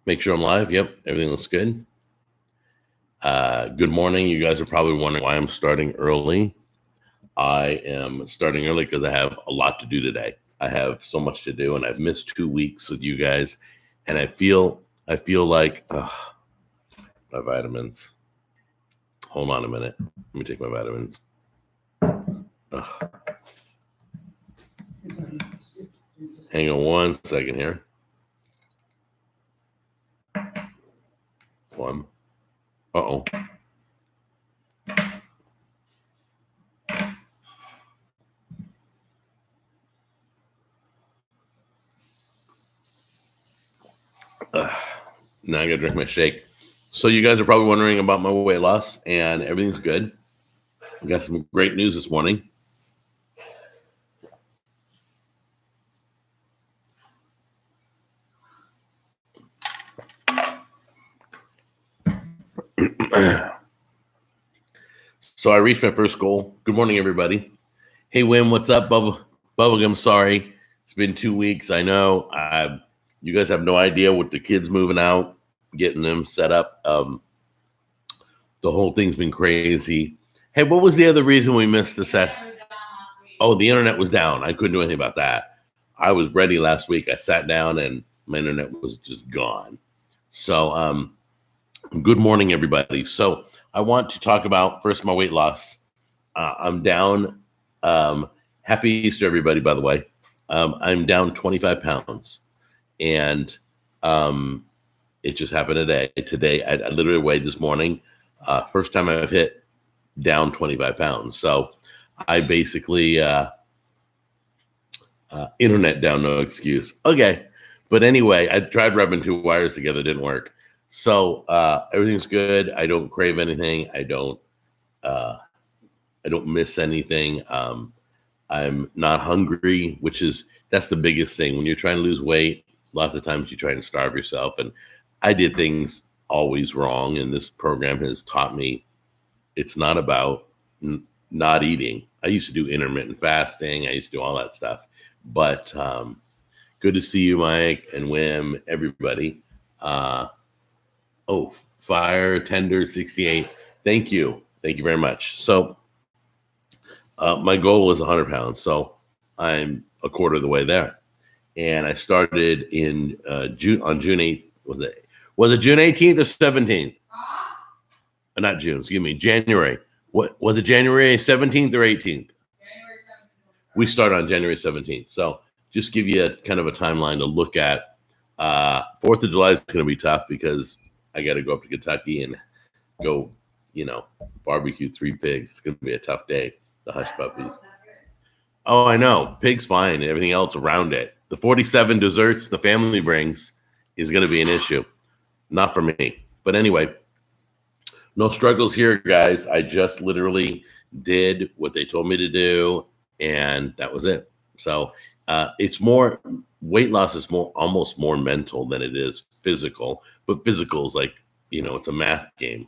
Make sure I'm live. Yep, everything looks good. Good morning. You guys are probably wondering why I'm starting early. I am starting early because I have a lot to do today. I have so much to do, and I've missed 2 weeks with you guys, and I feel like my vitamins. Hold on a minute. Let me take my vitamins. Hang on one second here. One. Uh-oh. Now I gotta drink my shake. So you guys are probably wondering about my weight loss, and everything's good. I got some great news this morning. So I reached my first goal. Good morning, everybody. Hey, Wim, what's up, Bubblegum? Sorry, it's been 2 weeks. I know. You guys have no idea what the kids moving out, getting them set up. The whole thing's been crazy. Hey, what was the other reason we missed the set? Oh, the internet was down. I couldn't do anything about that. I was ready last week. I sat down and my internet was just gone. So, good morning, everybody. So I want to talk about first my weight loss. I'm down. Happy Easter, everybody, by the way. I'm down 25 pounds. And it just happened today. Today, I literally weighed this morning. First time I've hit down 25 pounds. So I basically, internet down, no excuse. Okay. But anyway, I tried rubbing two wires together. Didn't work. So everything's good. I don't crave anything. I don't miss anything. I'm not hungry, that's the biggest thing. When you're trying to lose weight, lots of times you try and starve yourself. And I did things always wrong. And this program has taught me it's not about not eating. I used to do intermittent fasting. I used to do all that stuff. But good to see you, Mike and Wim, everybody. Fire Tender 68. Thank you. Thank you very much. So my goal is 100 pounds. So I'm a quarter of the way there. And I started in June, on June 8th. Was it June 18th or 17th? Not June, excuse me, January. What was it, January 17th or 18th? January 17th. We start on January 17th. So just give you a kind of a timeline to look at. 4th of July is going to be tough because I got to go up to Kentucky and go, barbecue 3 pigs. It's going to be a tough day. The hush puppies. Oh, I know. Pig's fine and everything else around it. The 47 desserts the family brings is going to be an issue. Not for me. But anyway, no struggles here, guys. I just literally did what they told me to do, and that was it. So it's more, weight loss is almost more mental than it is physical. But physical is like, it's a math game.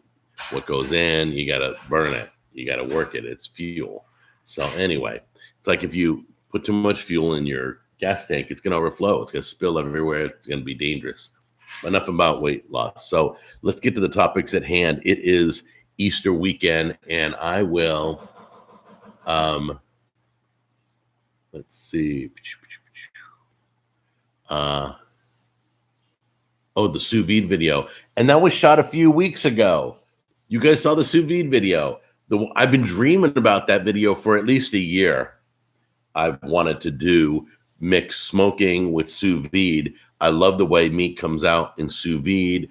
What goes in, you got to burn it. You got to work it. It's fuel. So anyway, it's like if you put too much fuel in your gas tank, it's going to overflow. It's going to spill everywhere. It's going to be dangerous. Enough about weight loss. So let's get to the topics at hand. It is Easter weekend, and I will, let's see. The sous vide video. And that was shot a few weeks ago. You guys saw the sous vide video. I've been dreaming about that video for at least a year. I've wanted to do mixed smoking with sous vide. I love the way meat comes out in sous vide.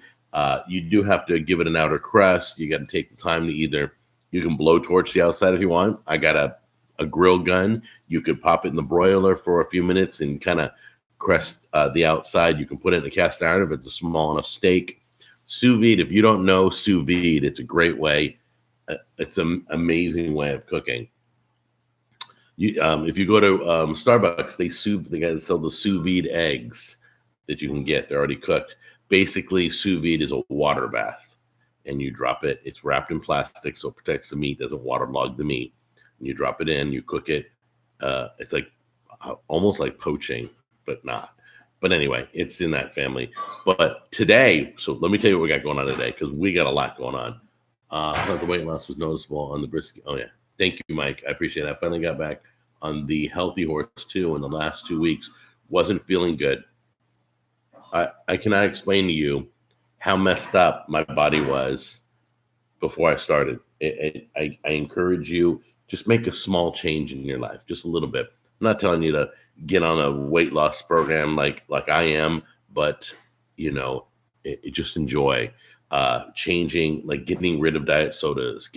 You do have to give it an outer crust. You got to take the time to you can blowtorch the outside if you want. I got a grill gun. You could pop it in the broiler for a few minutes and kind of crust the outside. You can put it in a cast iron if it's a small enough steak. Sous vide, if you don't know sous vide, it's a great way. It's an amazing way of cooking. If you go to Starbucks, they guys sell the sous vide eggs that you can get. They're already cooked. Basically, sous vide is a water bath, and you drop it. It's wrapped in plastic, so it protects the meat, doesn't waterlog the meat. And you drop it in, you cook it. It's like almost like poaching, but not. But anyway, it's in that family. But today, so let me tell you what we got going on today, because we got a lot going on. I thought the weight loss was noticeable on the brisket. Oh yeah, thank you, Mike. I appreciate it. I finally got back on the healthy horse too in the last 2 weeks. Wasn't feeling good. I cannot explain to you how messed up my body was before I started. I encourage you, just make a small change in your life, just a little bit. I'm not telling you to get on a weight loss program like I am, but just enjoy changing, like getting rid of diet sodas,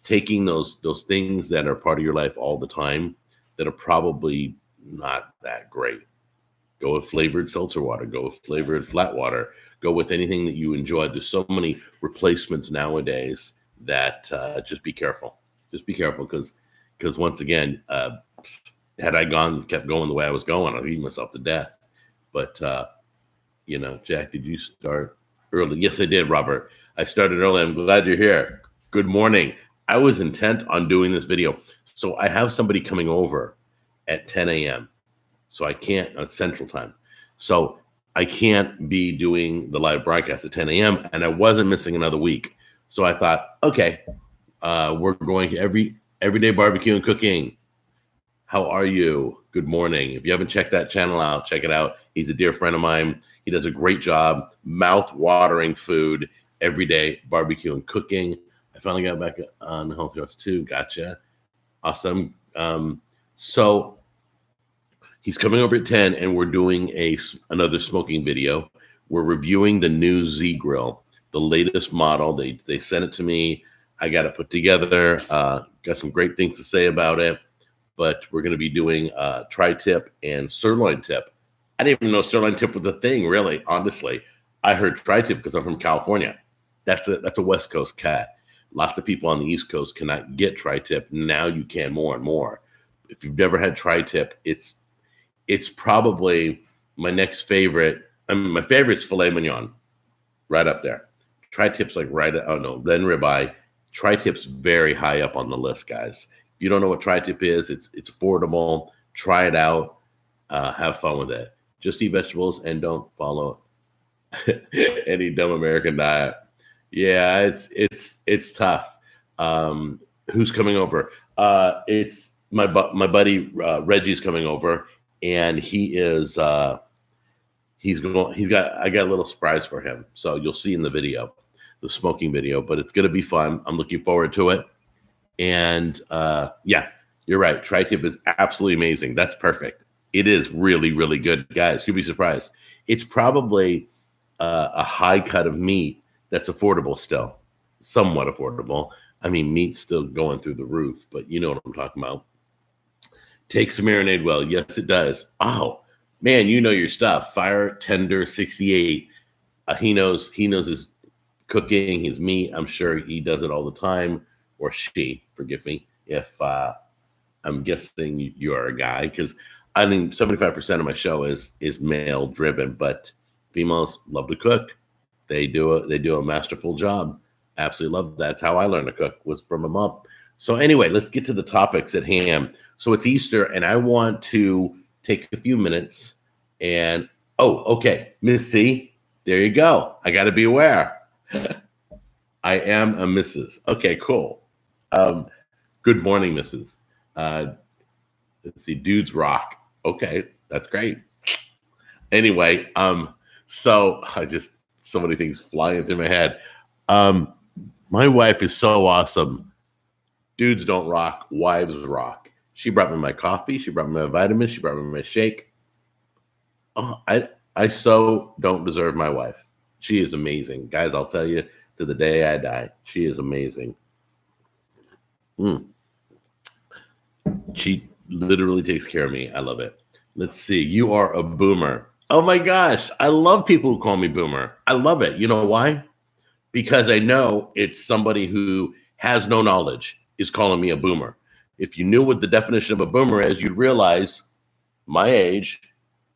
taking those things that are part of your life all the time that are probably not that great. Go with flavored seltzer water, go with flavored flat water, go with anything that you enjoy. There's so many replacements nowadays that just be careful. Just be careful, because once again, had I kept going the way I was going, I'd eat myself to death. But Jack, did you start early? Yes, I did, Robert. I started early. I'm glad you're here. Good morning. I was intent on doing this video. So I have somebody coming over at 10 a.m. So I can't, Central Time. So I can't be doing the live broadcast at 10 a.m. And I wasn't missing another week. So I thought, okay, we're going everyday barbecue and cooking. How are you? Good morning. If you haven't checked that channel out, check it out. He's a dear friend of mine. He does a great job, mouth-watering food, everyday barbecue and cooking. I finally got back on Healthy Horse too. Gotcha. Awesome. So he's coming over at 10, and we're doing another smoking video. We're reviewing the new Z Grill, the latest model. They sent it to me. I got it put together. Got some great things to say about it. But we're going to be doing tri-tip and sirloin tip. I didn't even know sirloin tip was a thing, really, honestly. I heard tri-tip because I'm from California. That's a West Coast cat. Lots of people on the East Coast cannot get tri-tip. Now you can more and more. If you've never had tri-tip, it's probably my next favorite. I mean, my favorite's filet mignon, right up there. Tri-tip's like then ribeye. Tri-tip's very high up on the list, guys. If you don't know what tri-tip is, it's affordable. Try it out. Have fun with it. Just eat vegetables and don't follow any dumb American diet. Yeah, it's tough. Who's coming over? It's my buddy Reggie's coming over, and I got a little surprise for him. So you'll see in the video, the smoking video, but it's gonna be fun. I'm looking forward to it. And yeah, you're right. Tri-tip is absolutely amazing. That's perfect. It is really, really good, guys. You'll be surprised. It's probably a high cut of meat that's affordable still, somewhat affordable. I mean, meat's still going through the roof, but you know what I'm talking about. Takes to marinade well. Yes, it does. Oh, man, you know your stuff. Fire Tender 68. He knows his cooking, his meat. I'm sure he does it all the time. Or she, forgive me if I'm guessing you are a guy, because I mean 75% of my show is male driven, but females love to cook. They do a masterful job. Absolutely love that. That's how I learned to cook, was from a mom. So anyway, let's get to the topics at hand. So it's Easter, and I want to take a few minutes and okay, Miss C, there you go. I got to be aware. I am a Mrs. Okay, cool. Good morning, Mrs. Let's see, dudes rock. Okay, that's great. Anyway, so so many things flying through my head. My wife is so awesome. Dudes don't rock, wives rock. She brought me my coffee. She brought me my vitamins. She brought me my shake. Oh, I so don't deserve my wife. She is amazing. Guys, I'll tell you to the day I die, she is amazing. She literally takes care of me. I love it. Let's see. You are a boomer. Oh my gosh. I love people who call me boomer. I love it. You know why? Because I know it's somebody who has no knowledge is calling me a boomer. If you knew what the definition of a boomer is, you'd realize my age,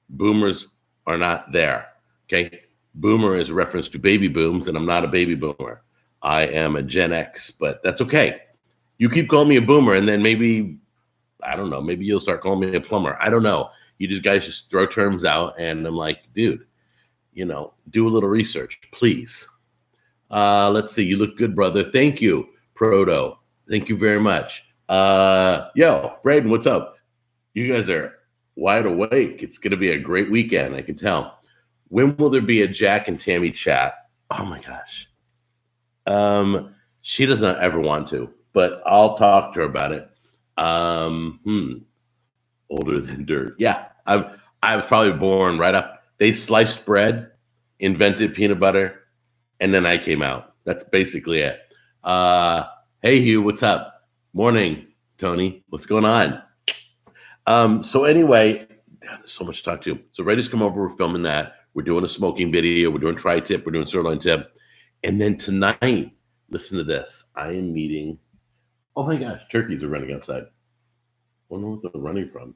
boomers are not there. Okay. Boomer is a reference to baby booms, and I'm not a baby boomer. I am a Gen X, but that's okay. You keep calling me a boomer, and then maybe, I don't know, maybe you'll start calling me a plumber. I don't know. You just guys just throw terms out, and I'm like, dude, do a little research, please. Let's see. You look good, brother. Thank you, Proto. Thank you very much. Yo, Braden, what's up? You guys are wide awake. It's going to be a great weekend. I can tell. When will there be a Jack and Tammy chat? Oh my gosh. She doesn't ever want to, but I'll talk to her about it. Older than dirt. Yeah, I was probably born right after they sliced bread, invented peanut butter, and then I came out. That's basically it. Hey Hugh, what's up? Morning, Tony. What's going on? So anyway, there's so much to talk to. So Reddy's come over. We're filming that. We're doing a smoking video. We're doing tri-tip. We're doing sirloin tip. And then tonight, listen to this. I am meeting. Oh my gosh, turkeys are running outside. I wonder what they're running from.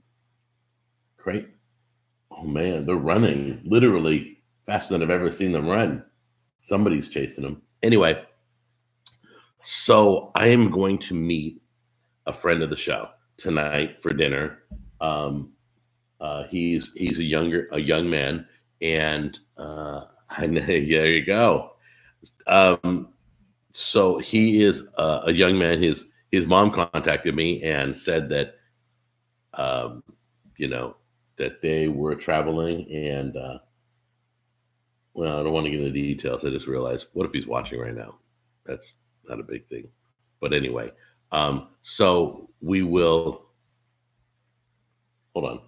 Great. Oh man, they're running literally faster than I've ever seen them run. Somebody's chasing them. Anyway, so I am going to meet a friend of the show tonight for dinner. He's a young man, and there you go. So he is a young man. His mom contacted me and said that that they were traveling, and well, I don't want to get into details. I just realized, what if he's watching right now? That's not a big thing, but anyway. So we will. Hold on.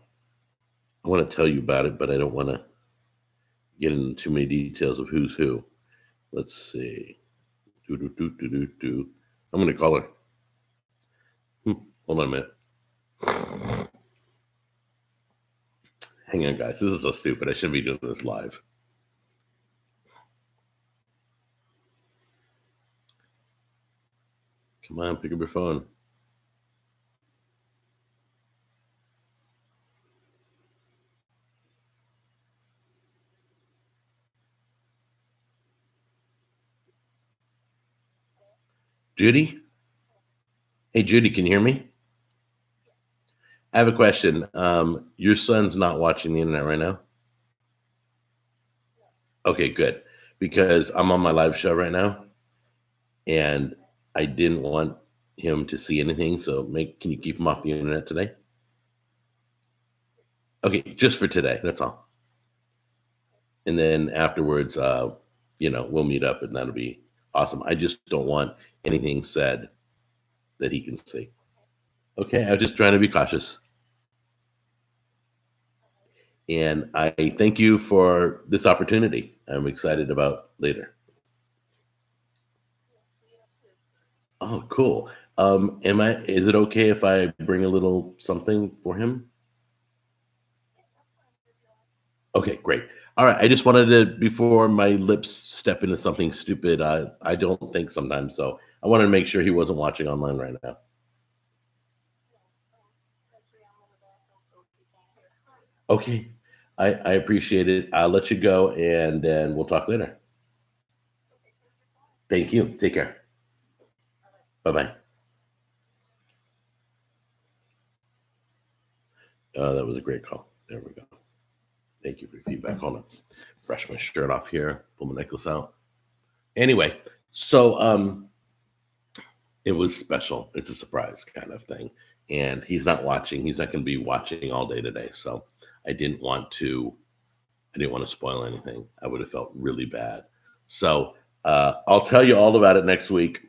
I want to tell you about it, but I don't want to get into too many details of who's who. Let's see. I'm going to call her. Hold on a minute. Hang on, guys. This is so stupid. I shouldn't be doing this live. Come on, pick up your phone. Judy? Hey, Judy, can you hear me? I have a question. Your son's not watching the internet right now? Okay, good. Because I'm on my live show right now, and I didn't want him to see anything. So can you keep him off the internet today? Okay, just for today. That's all. And then afterwards, we'll meet up, and that'll be awesome. I just don't want anything said that he can see. Okay, I'm just trying to be cautious. And I thank you for this opportunity. I'm excited about later. Oh, cool. Is it okay if I bring a little something for him? Okay, great. All right. I just wanted to, before my lips step into something stupid, I don't think sometimes. So I wanted to make sure he wasn't watching online right now. Okay. I appreciate it. I'll let you go, and then we'll talk later. Thank you. Take care. Bye-bye. That was a great call. There we go. Thank you for your feedback. Hold on. Brush my shirt off here. Pull my necklace out. Anyway, so it was special. It's a surprise kind of thing. And he's not watching. He's not going to be watching all day today. So I didn't want to spoil anything. I would have felt really bad. So I'll tell you all about it next week.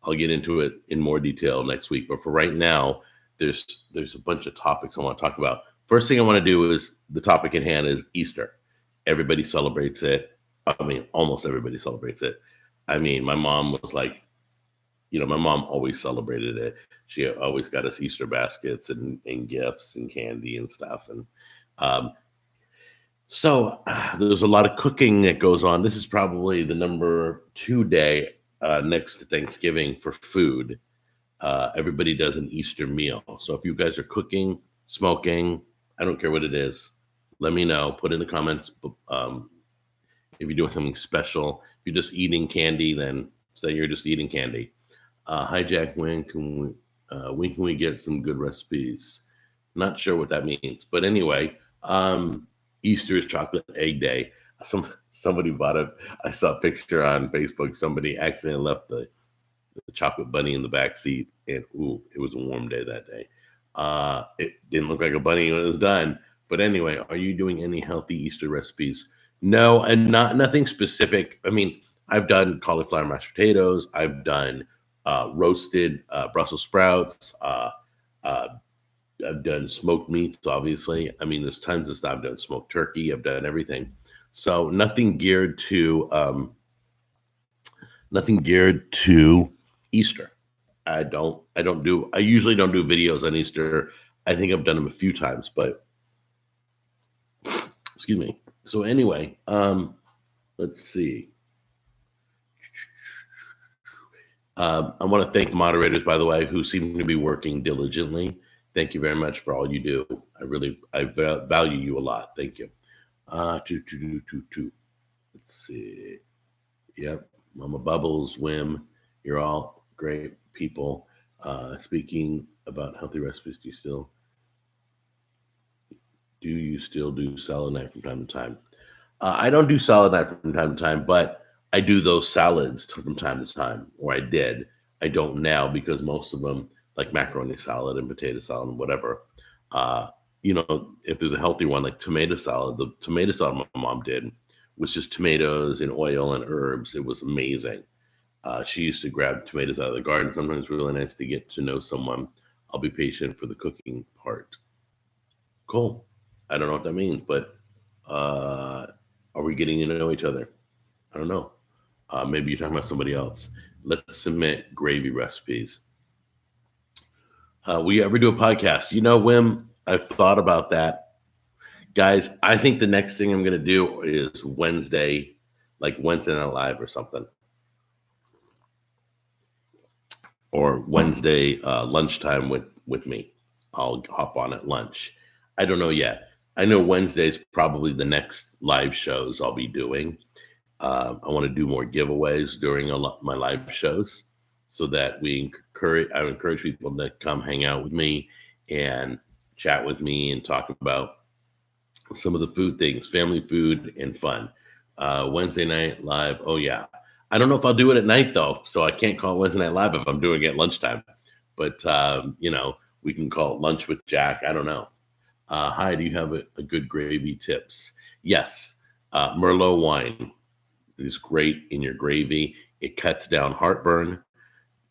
I'll get into it in more detail next week. But for right now, there's a bunch of topics I want to talk about. First thing I want to do is, the topic at hand is Easter. Everybody celebrates it. I mean, almost everybody celebrates it. I mean, my mom was like, my mom always celebrated it. She always got us Easter baskets and gifts and candy and stuff. And so there's a lot of cooking that goes on. This is probably the number 2 day next to Thanksgiving for food. Everybody does an Easter meal. So if you guys are cooking, smoking, I don't care what it is, let me know. Put in the comments. If you're doing something special, if you're just eating candy, then say you're just eating candy. Hi, Jack. When can we get some good recipes? Not sure what that means, but anyway, Easter is chocolate egg day. Somebody bought a. I saw a picture on Facebook. Somebody accidentally left the chocolate bunny in the back seat, and ooh, it was a warm day that day. It didn't look like a bunny when it was done. But anyway, are you doing any healthy Easter recipes? No, and nothing specific. I mean, I've done cauliflower mashed potatoes. I've done roasted Brussels sprouts. Uh, I've done smoked meats, obviously. I mean, there's tons of stuff. I've done smoked turkey. I've done everything. So nothing geared to Easter. I usually don't do videos on Easter. I think I've done them a few times, but excuse me. So anyway, let's see. I want to thank the moderators, by the way, who seem to be working diligently. Thank you very much for all you do. I value you a lot. Thank you. Let's see. Yep. Mama Bubbles, Wim, you're all great people. Speaking about healthy recipes, do you still do salad night from time to time? I don't do salad night from time to time, but I do those salads from time to time, or I did. I don't now because most of them, like macaroni salad and potato salad and whatever, if there's a healthy one like tomato salad, the tomato salad my mom did was just tomatoes and oil and herbs. It was amazing. She used to grab tomatoes out of the garden. Sometimes it's really nice to get to know someone. I'll be patient for the cooking part. Cool. I don't know what that means, but are we getting to know each other? I don't know. Maybe you're talking about somebody else. Let's submit gravy recipes. Will you ever do a podcast? Wim, I've thought about that. Guys, I think the next thing I'm going to do is Wednesday, like Wednesday Night Live or something. Or Wednesday lunchtime with me. I'll hop on at lunch. I don't know yet. I know Wednesday's probably the next live shows I'll be doing. I want to do more giveaways during my live shows so that I encourage people to come hang out with me and chat with me and talk about some of the food things, family food and fun. Wednesday Night Live. Oh yeah. I don't know if I'll do it at night though. So I can't call it Wednesday Night Live if I'm doing it at lunchtime, but we can call it lunch with Jack. I don't know. Hi, do you have a good gravy tips? Yes. Merlot wine is great in your gravy. It cuts down heartburn.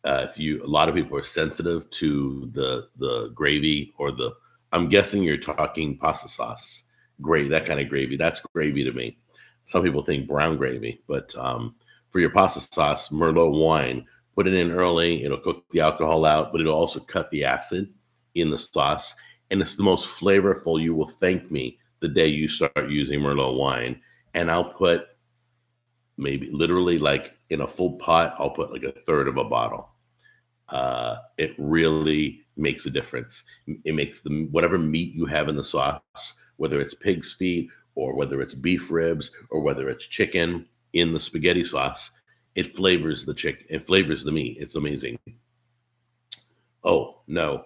A lot of people are sensitive to the gravy I'm guessing you're talking pasta sauce, gravy, that kind of gravy. That's gravy to me. Some people think brown gravy, but for your pasta sauce, Merlot wine, put it in early. It'll cook the alcohol out, but it'll also cut the acid in the sauce. And it's the most flavorful. You will thank me the day you start using Merlot wine. And I'll put maybe literally like in a full pot, I'll put like a third of a bottle. It really makes a difference. It makes whatever meat you have in the sauce, whether it's pig's feet or whether it's beef ribs or whether it's chicken in the spaghetti sauce, it flavors the chicken. It flavors the meat. It's amazing. Oh, no.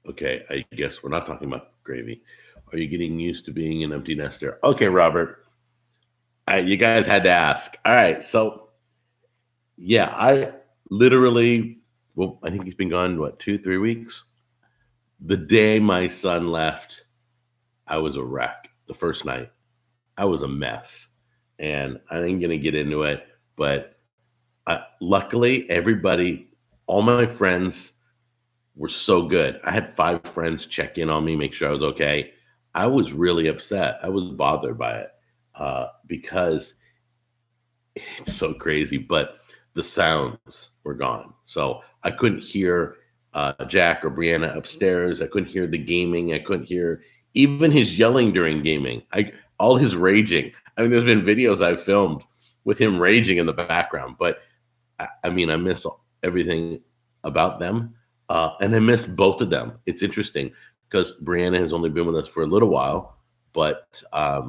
Okay, I guess we're not talking about gravy. Are you getting used to being an empty nester? Okay, Robert. You guys had to ask. All right, so yeah, I literally, I think he's been gone, 2-3 weeks? The day my son left, I was a wreck. The first night, I was a mess. And I ain't going to get into it, but luckily, all my friends were so good. I had 5 friends check in on me, make sure I was okay. I was really upset. I was bothered by it because it's so crazy, but the sounds were gone. So I couldn't hear Jack or Brianna upstairs. I couldn't hear the gaming. I couldn't hear even his yelling during gaming. All his raging. I mean, there's been videos I've filmed with him raging in the background, but I miss everything about them. And I miss both of them. It's interesting because Brianna has only been with us for a little while, but I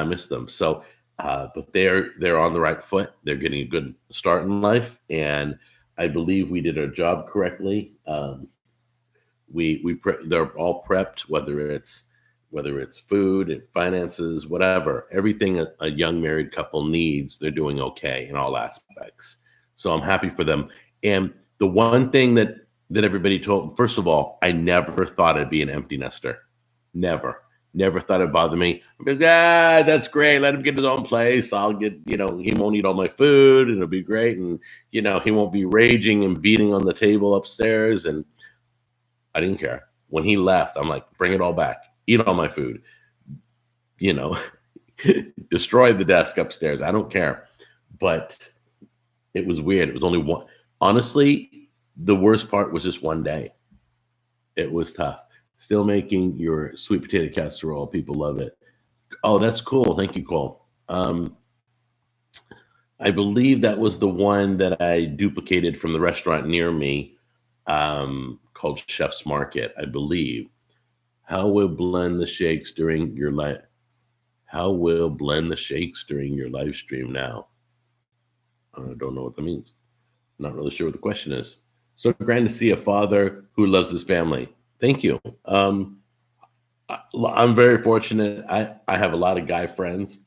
miss them. So, but they're on the right foot. They're getting a good start in life, and I believe we did our job correctly. They're all prepped, whether it's food and finances, whatever, everything a young married couple needs, they're doing okay in all aspects. So I'm happy for them. And the one thing that everybody told, first of all, I never thought I'd be an empty nester. Never. Never thought it'd bother me. I'm like, that's great. Let him get his own place. I'll get, he won't eat all my food and it'll be great. And, he won't be raging and beating on the table upstairs. And I didn't care. When he left, I'm like, bring it all back. Eat all my food. Destroy the desk upstairs. I don't care. But it was weird. It was only one. Honestly, the worst part was just one day. It was tough. Still making your sweet potato casserole. People love it. Oh, that's cool. Thank you, Cole. I believe that was the one that I duplicated from the restaurant near me, called Chef's Market, I believe. How will blend the shakes during your live? How will blend the shakes during your live stream now? I don't know what that means. I'm not really sure what the question is. So grand to see a father who loves his family. Thank you. I'm very fortunate. I have a lot of guy friends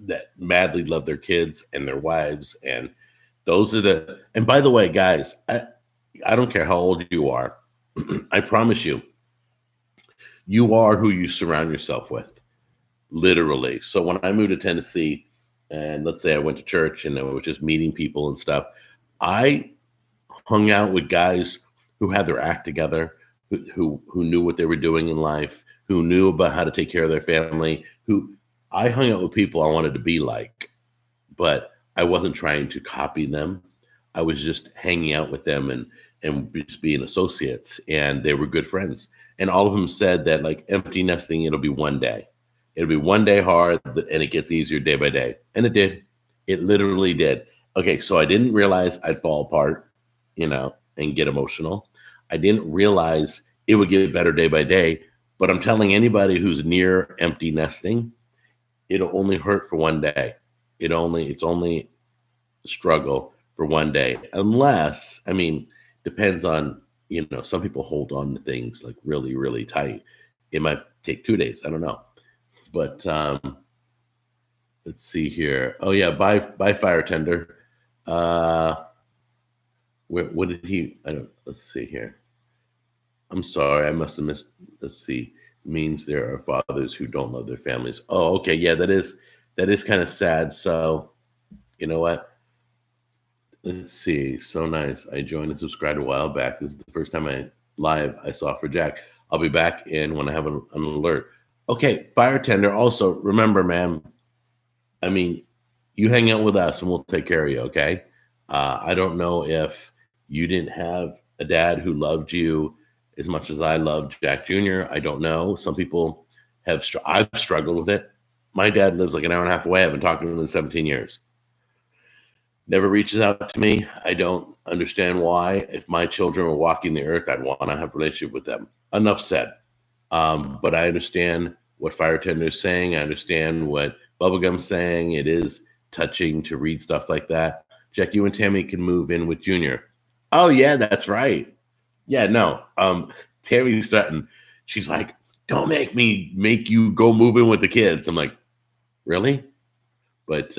that madly love their kids and their wives, and those are and by the way, guys, I don't care how old you are. I promise you, you are who you surround yourself with, literally. So when I moved to Tennessee, and let's say I went to church and I was just meeting people and stuff, I hung out with guys who had their act together, who knew what they were doing in life, who knew about how to take care of their family, I hung out with people I wanted to be like, but I wasn't trying to copy them. I was just hanging out with them and just being associates, and they were good friends. And all of them said that, like, empty nesting, it'll be one day. It'll be one day hard, and it gets easier day by day. And it did. It literally did. Okay, so I didn't realize I'd fall apart, and get emotional. I didn't realize it would get better day by day. But I'm telling anybody who's near empty nesting, it'll only hurt for one day. It's only struggle for one day. Unless, depends on, some people hold on to things like really, really tight. It might take 2 days. I don't know. But let's see here. Oh yeah, bye Fire Tender. What did he? Let's see here. I'm sorry, I must have missed. Let's see. Means there are fathers who don't love their families. Oh, okay, yeah, that is kind of sad. So, you know what? Let's see. So nice. I joined and subscribed a while back. This is the first time I saw for Jack. I'll be back in when I have an alert. Okay, Fire Tender. Also, remember, man. You hang out with us, and we'll take care of you. Okay. I don't know if you didn't have a dad who loved you as much as I loved Jack Jr. I don't know. Some people have. I've struggled with it. My dad lives like an hour and a half away. I've been talking to him in 17 years. Never reaches out to me. I don't understand why. If my children were walking the earth, I'd want to have a relationship with them. Enough said. But I understand what Fire Tender is saying. I understand what Bubblegum's saying. It is touching to read stuff like that. Jack, you and Tammy can move in with Junior. Oh, yeah, that's right. Yeah, no. Tammy Sutton, she's like, don't make you go move in with the kids. I'm like, really? But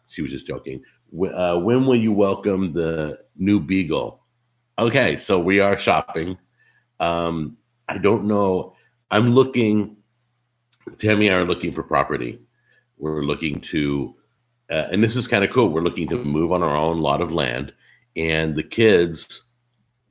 she was just joking. When will you welcome the new Beagle? Okay, so we are shopping. I don't know. I'm looking. Tammy and I are looking for property. We're looking to, and this is kind of cool. We're looking to move on our own lot of land, and the kids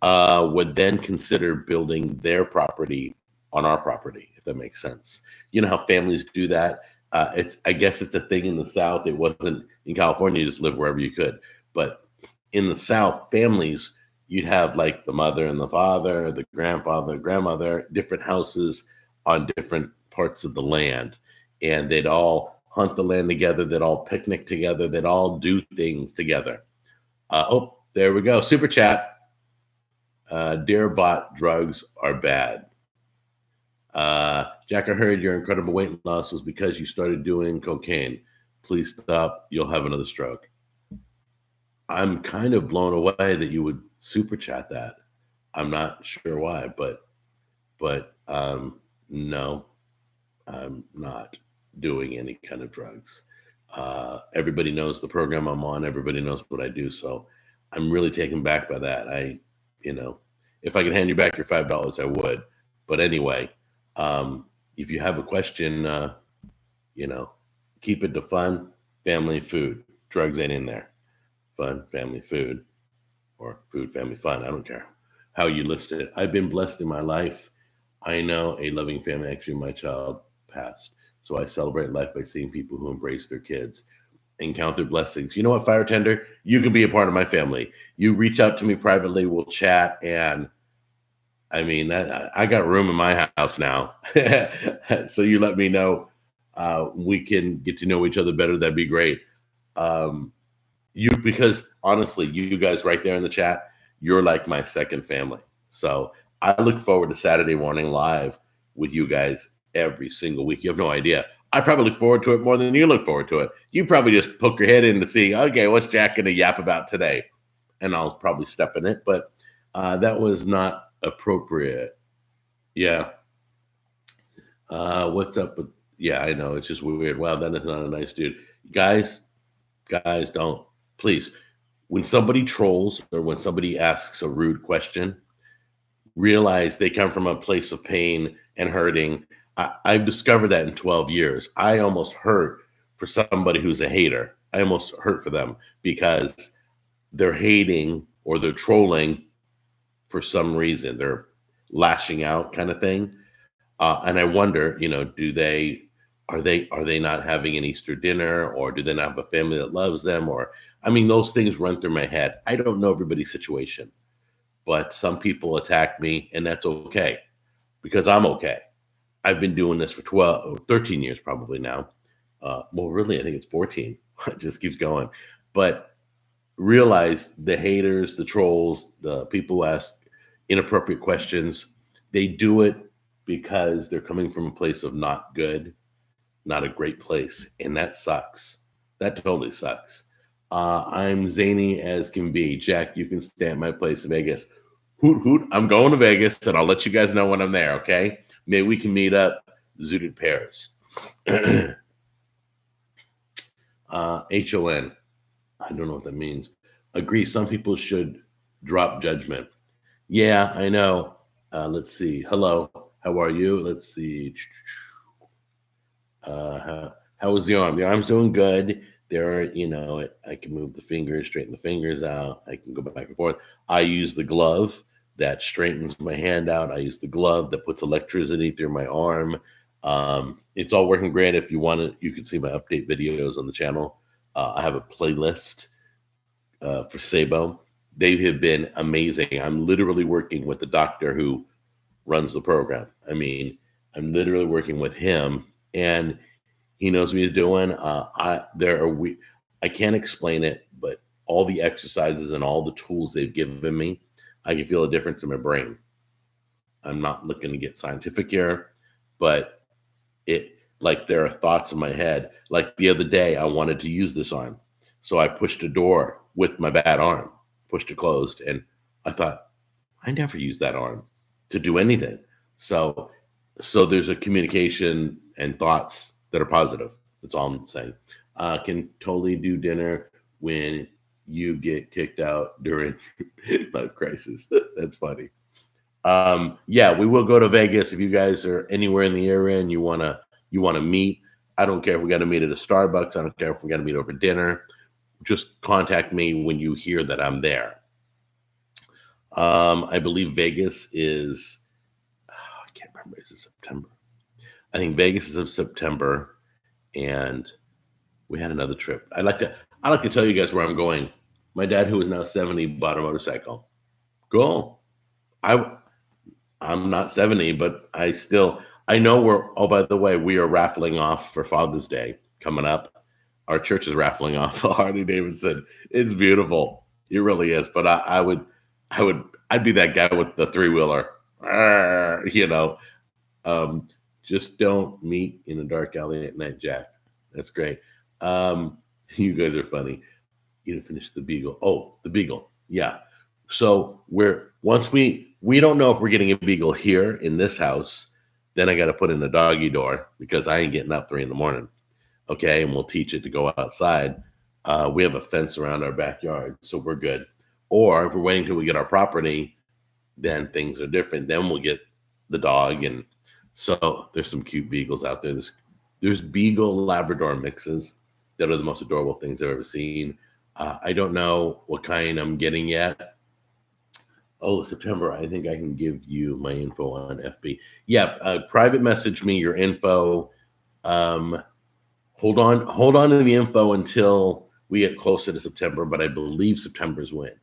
would then consider building their property on our property, if that makes sense. You know how families do that. I guess it's a thing in the South. It wasn't in California. You just live wherever you could. But in the South, families, you'd have like the mother and the father, the grandfather, grandmother, different houses on different parts of the land. And they'd all hunt the land together. They'd all picnic together. They'd all do things together. Oh, there we go. Super chat. Dear bot, drugs are bad. Jack, I heard your incredible weight loss was because you started doing cocaine. Please stop. You'll have another stroke. I'm kind of blown away that you would super chat that. I'm not sure why, but no, I'm not doing any kind of drugs. Everybody knows the program I'm on. Everybody knows what I do. So I'm really taken back by that. You know, if I could hand you back your $5, I would. But anyway, if you have a question, you know, keep it to fun, family, food. Drugs ain't in there. Fun, family, food, or food, family, fun. I don't care how you list it. I've been blessed in my life. I know a loving family. Actually, my child passed. So I celebrate life by seeing people who embrace their kids and count their blessings. You know what, Fire Tender? You can be a part of my family. You reach out to me privately, we'll chat. And I mean, I got room in my house now. So you let me know. We can get to know each other better. That'd be great. Um, because honestly, you guys right there in the chat, you're like my second family. So I look forward to Saturday morning live with you guys every single week. You have no idea. I probably look forward to it more than you look forward to it. You probably just poke your head in to see, okay, what's Jack going to yap about today? And I'll probably step in it, but that was not appropriate. Yeah. What's up with, yeah, I know. It's just weird. Wow, that is not a nice dude. Guys, don't. Please, when somebody trolls or when somebody asks a rude question, realize they come from a place of pain and hurting. I've discovered that in 12 years. I almost hurt for somebody who's a hater. I almost hurt for them because they're hating or they're trolling for some reason. They're lashing out kind of thing. And I wonder, are they not having an Easter dinner, or do they not have a family that loves them? Or, I mean, those things run through my head. I don't know everybody's situation, but some people attack me, and that's okay because I'm okay. I've been doing this for 12 or 13 years probably now. Well, really, I think it's 14. It just keeps going. But realize the haters, the trolls, the people who ask inappropriate questions, they do it because they're coming from a place of not good, not a great place. And that sucks. That totally sucks. I'm zany as can be. Jack, you can stay at my place in Vegas. Hoot, hoot. I'm going to Vegas, and I'll let you guys know when I'm there, okay? Maybe we can meet up, zooted pairs. HON. I don't know what that means. Agree. Some people should drop judgment. Yeah, I know. Let's see. Hello. How are you? Let's see. How was the arm? The arm's doing good. I can move the fingers, straighten the fingers out. I can go back and forth. I use the glove that straightens my hand out. I use the glove that puts electricity through my arm. It's all working great. If you want it, you can see my update videos on the channel. I have a playlist for Sabo. They have been amazing. I'm literally working with the doctor who runs the program. I mean, I'm literally working with him, and he knows what he's doing. I can't explain it, but all the exercises and all the tools they've given me, I can feel a difference in my brain. I'm not looking to get scientific here, but there are thoughts in my head. Like the other day, I wanted to use this arm, so I pushed a door with my bad arm, pushed it closed, and I thought, I never use that arm to do anything. So there's a communication and thoughts that are positive. That's all I'm saying. Can totally do dinner when you get kicked out during life crisis. That's funny. Yeah, we will go to Vegas if you guys are anywhere in the area and you wanna meet. I don't care if we got to meet at a Starbucks. I don't care if we got to meet over dinner. Just contact me when you hear that I'm there. I believe Vegas is, I can't remember, is it September? I think Vegas is of September, and we had another trip. I like to tell you guys where I'm going. My dad, who is now 70, bought a motorcycle. Cool. I'm not 70, but I know oh, by the way, we are raffling off for Father's Day coming up. Our church is raffling off a Harley Davidson. It's beautiful. It really is. But I'd be that guy with the 3-wheeler. Just don't meet in a dark alley at night, Jack. That's great. You guys are funny. You didn't finish the Beagle. Oh, the Beagle. Yeah. So once we We don't know if we're getting a beagle here in this house. Then I got to put in a doggy door because I ain't getting up 3 a.m. Okay, and we'll teach it to go outside. We have a fence around our backyard, so we're good. Or if we're waiting till we get our property, then things are different. Then we'll get the dog, and so there's some cute beagles out there. There's beagle Labrador mixes that are the most adorable things I've ever seen. I don't know what kind I'm getting yet. Oh, September. I think I can give you my info on FB. Yeah, private message me your info. Hold on to the info until we get closer to September, but I believe September's when.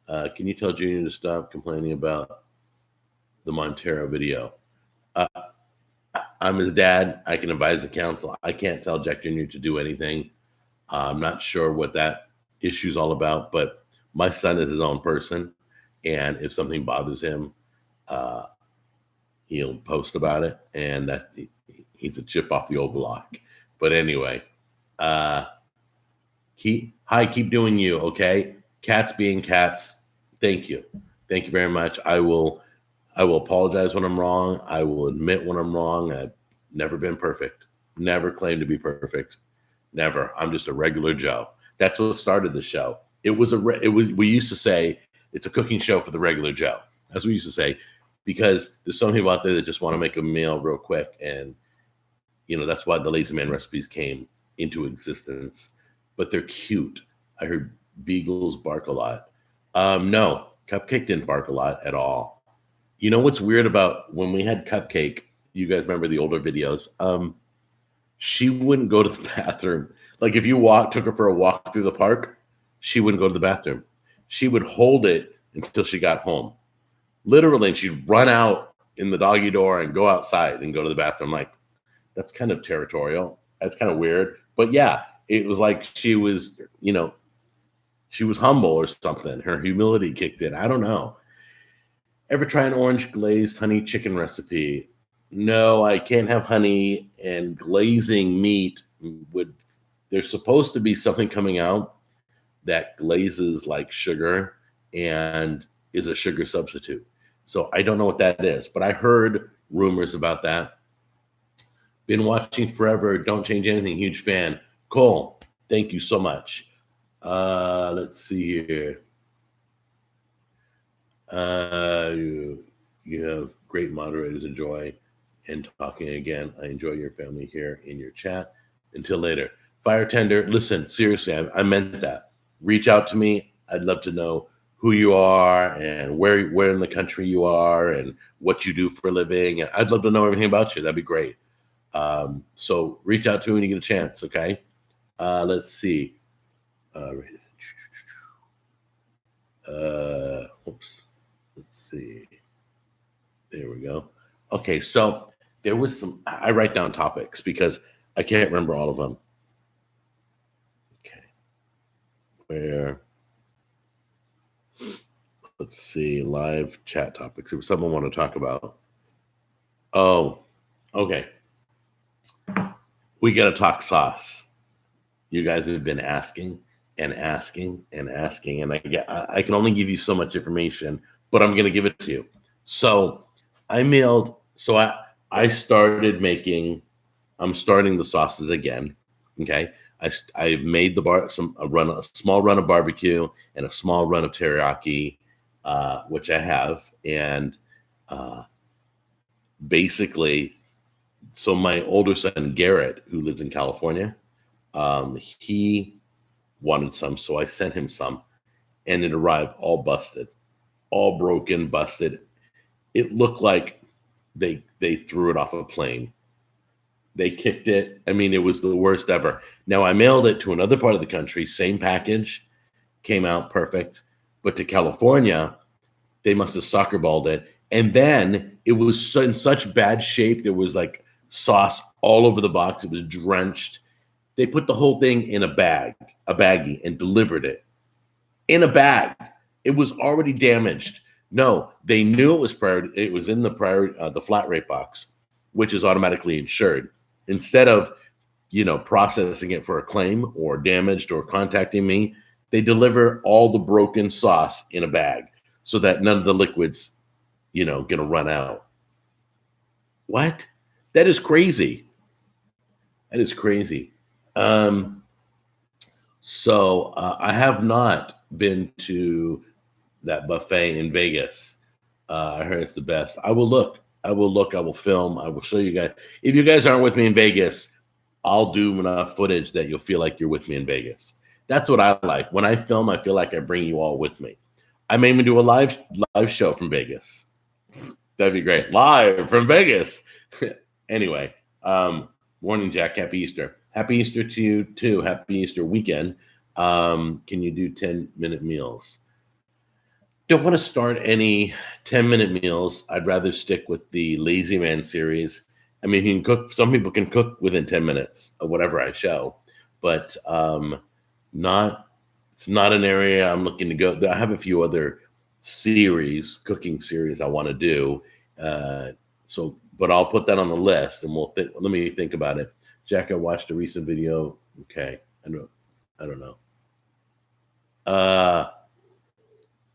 Can you tell Junior to stop complaining about the Montero video? I'm his dad. I can advise the council. I can't tell Jack Jr. to do anything. I'm not sure what that issue's all about, but my son is his own person. And if something bothers him, he'll post about it. And he's a chip off the old block. But anyway, keep doing you, okay? Cats being cats. Thank you. Thank you very much. I will apologize when I'm wrong. I will admit when I'm wrong. I've never been perfect. Never claimed to be perfect. Never. I'm just a regular Joe. That's what started the show. We used to say it's a cooking show for the regular Joe. That's what we used to say, because there's so many people out there that just want to make a meal real quick. And, that's why the Lazy Man recipes came into existence. But they're cute. I heard beagles bark a lot. No, Cupcake didn't bark a lot at all. You know what's weird about when we had Cupcake, you guys remember the older videos, she wouldn't go to the bathroom. Like if you took her for a walk through the park, she wouldn't go to the bathroom. She would hold it until she got home. Literally, and she'd run out in the doggy door and go outside and go to the bathroom. Like, that's kind of territorial. That's kind of weird. But yeah, it was like she was, she was humble or something. Her humility kicked in. I don't know. Ever try an orange glazed honey chicken recipe? No, I can't have honey and glazing meat. There's supposed to be something coming out that glazes like sugar and is a sugar substitute. So I don't know what that is, but I heard rumors about that. Been watching forever. Don't change anything. Huge fan. Cole, thank you so much. Let's see here. You have great moderators. Enjoy and talking again. I enjoy your family here in your chat. Until later. Fire Tender, listen, seriously, I meant that. Reach out to me. I'd love to know who you are and where in the country you are and what you do for a living. And I'd love to know everything about you. That'd be great. So reach out to me when you get a chance, okay? Let's see. Oops. Let's see. There we go. Okay, so there was I write down topics because I can't remember all of them. Okay. Let's see, live chat topics. If someone want to talk about. Oh, okay. We got to talk sauce. You guys have been asking and asking and asking, and I can only give you so much information, but I'm going to give it to you. So I started making. I'm starting the sauces again. Okay, I made a small run of barbecue and a small run of teriyaki, which I have, and basically, so my older son Garrett, who lives in California, he wanted some, so I sent him some, and it arrived all busted, all broken, busted. It looked like they threw it off a plane. They kicked it. I mean, it was the worst ever. Now, I mailed it to another part of the country. Same package. Came out perfect. But to California, they must have soccer balled it. And then it was in such bad shape. There was like sauce all over the box. It was drenched. They put the whole thing in a baggie, and delivered it. In a bag. It was already damaged. No, they knew it was it was in the flat rate box, which is automatically insured. Instead of, processing it for a claim or damaged or contacting me, they deliver all the broken sauce in a bag so that none of the liquids going to run out. What? That is crazy. That is crazy. So I have not been to that buffet in Vegas. I heard it's the best. I will look. I will film. I will show you guys. If you guys aren't with me in Vegas, I'll do enough footage that you'll feel like you're with me in Vegas. That's what I like. When I film, I feel like I bring you all with me. I may even do a live show from Vegas. That'd be great. Live from Vegas. Anyway, morning, Jack. Happy Easter. Happy Easter to you too. Happy Easter weekend. Can you do 10-minute meals? Don't want to start any 10-minute meals. I'd rather stick with the Lazy Man series. I mean, you can cook. Some people can cook within 10 minutes of whatever I show, but it's not an area I'm looking to go. I have a few other cooking series I want to do. But I'll put that on the list, and let me think about it. Jack, I watched a recent video. Okay, I don't know.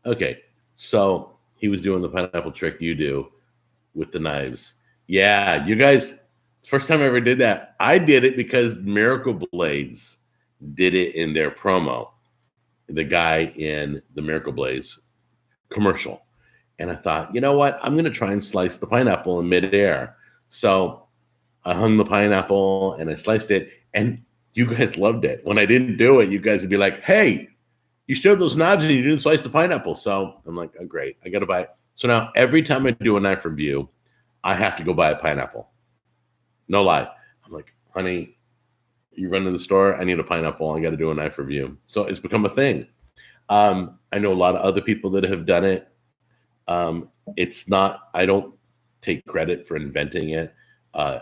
Okay, so he was doing the pineapple trick you do with the knives. Yeah, you guys, first time I ever did that. I did it because Miracle Blades did it in their promo. The guy in the Miracle Blades commercial. And I thought, you know what? I'm going to try and slice the pineapple in midair. So I hung the pineapple and I sliced it. And you guys loved it. When I didn't do it, you guys would be like, hey, you showed those knives and you didn't slice the pineapple. So I'm like, oh, great. I got to buy it. So now every time I do a knife review, I have to go buy a pineapple. No lie. I'm like, honey, you run to the store, I need a pineapple. I got to do a knife review. So it's become a thing. I know a lot of other people that have done it. I don't take credit for inventing it.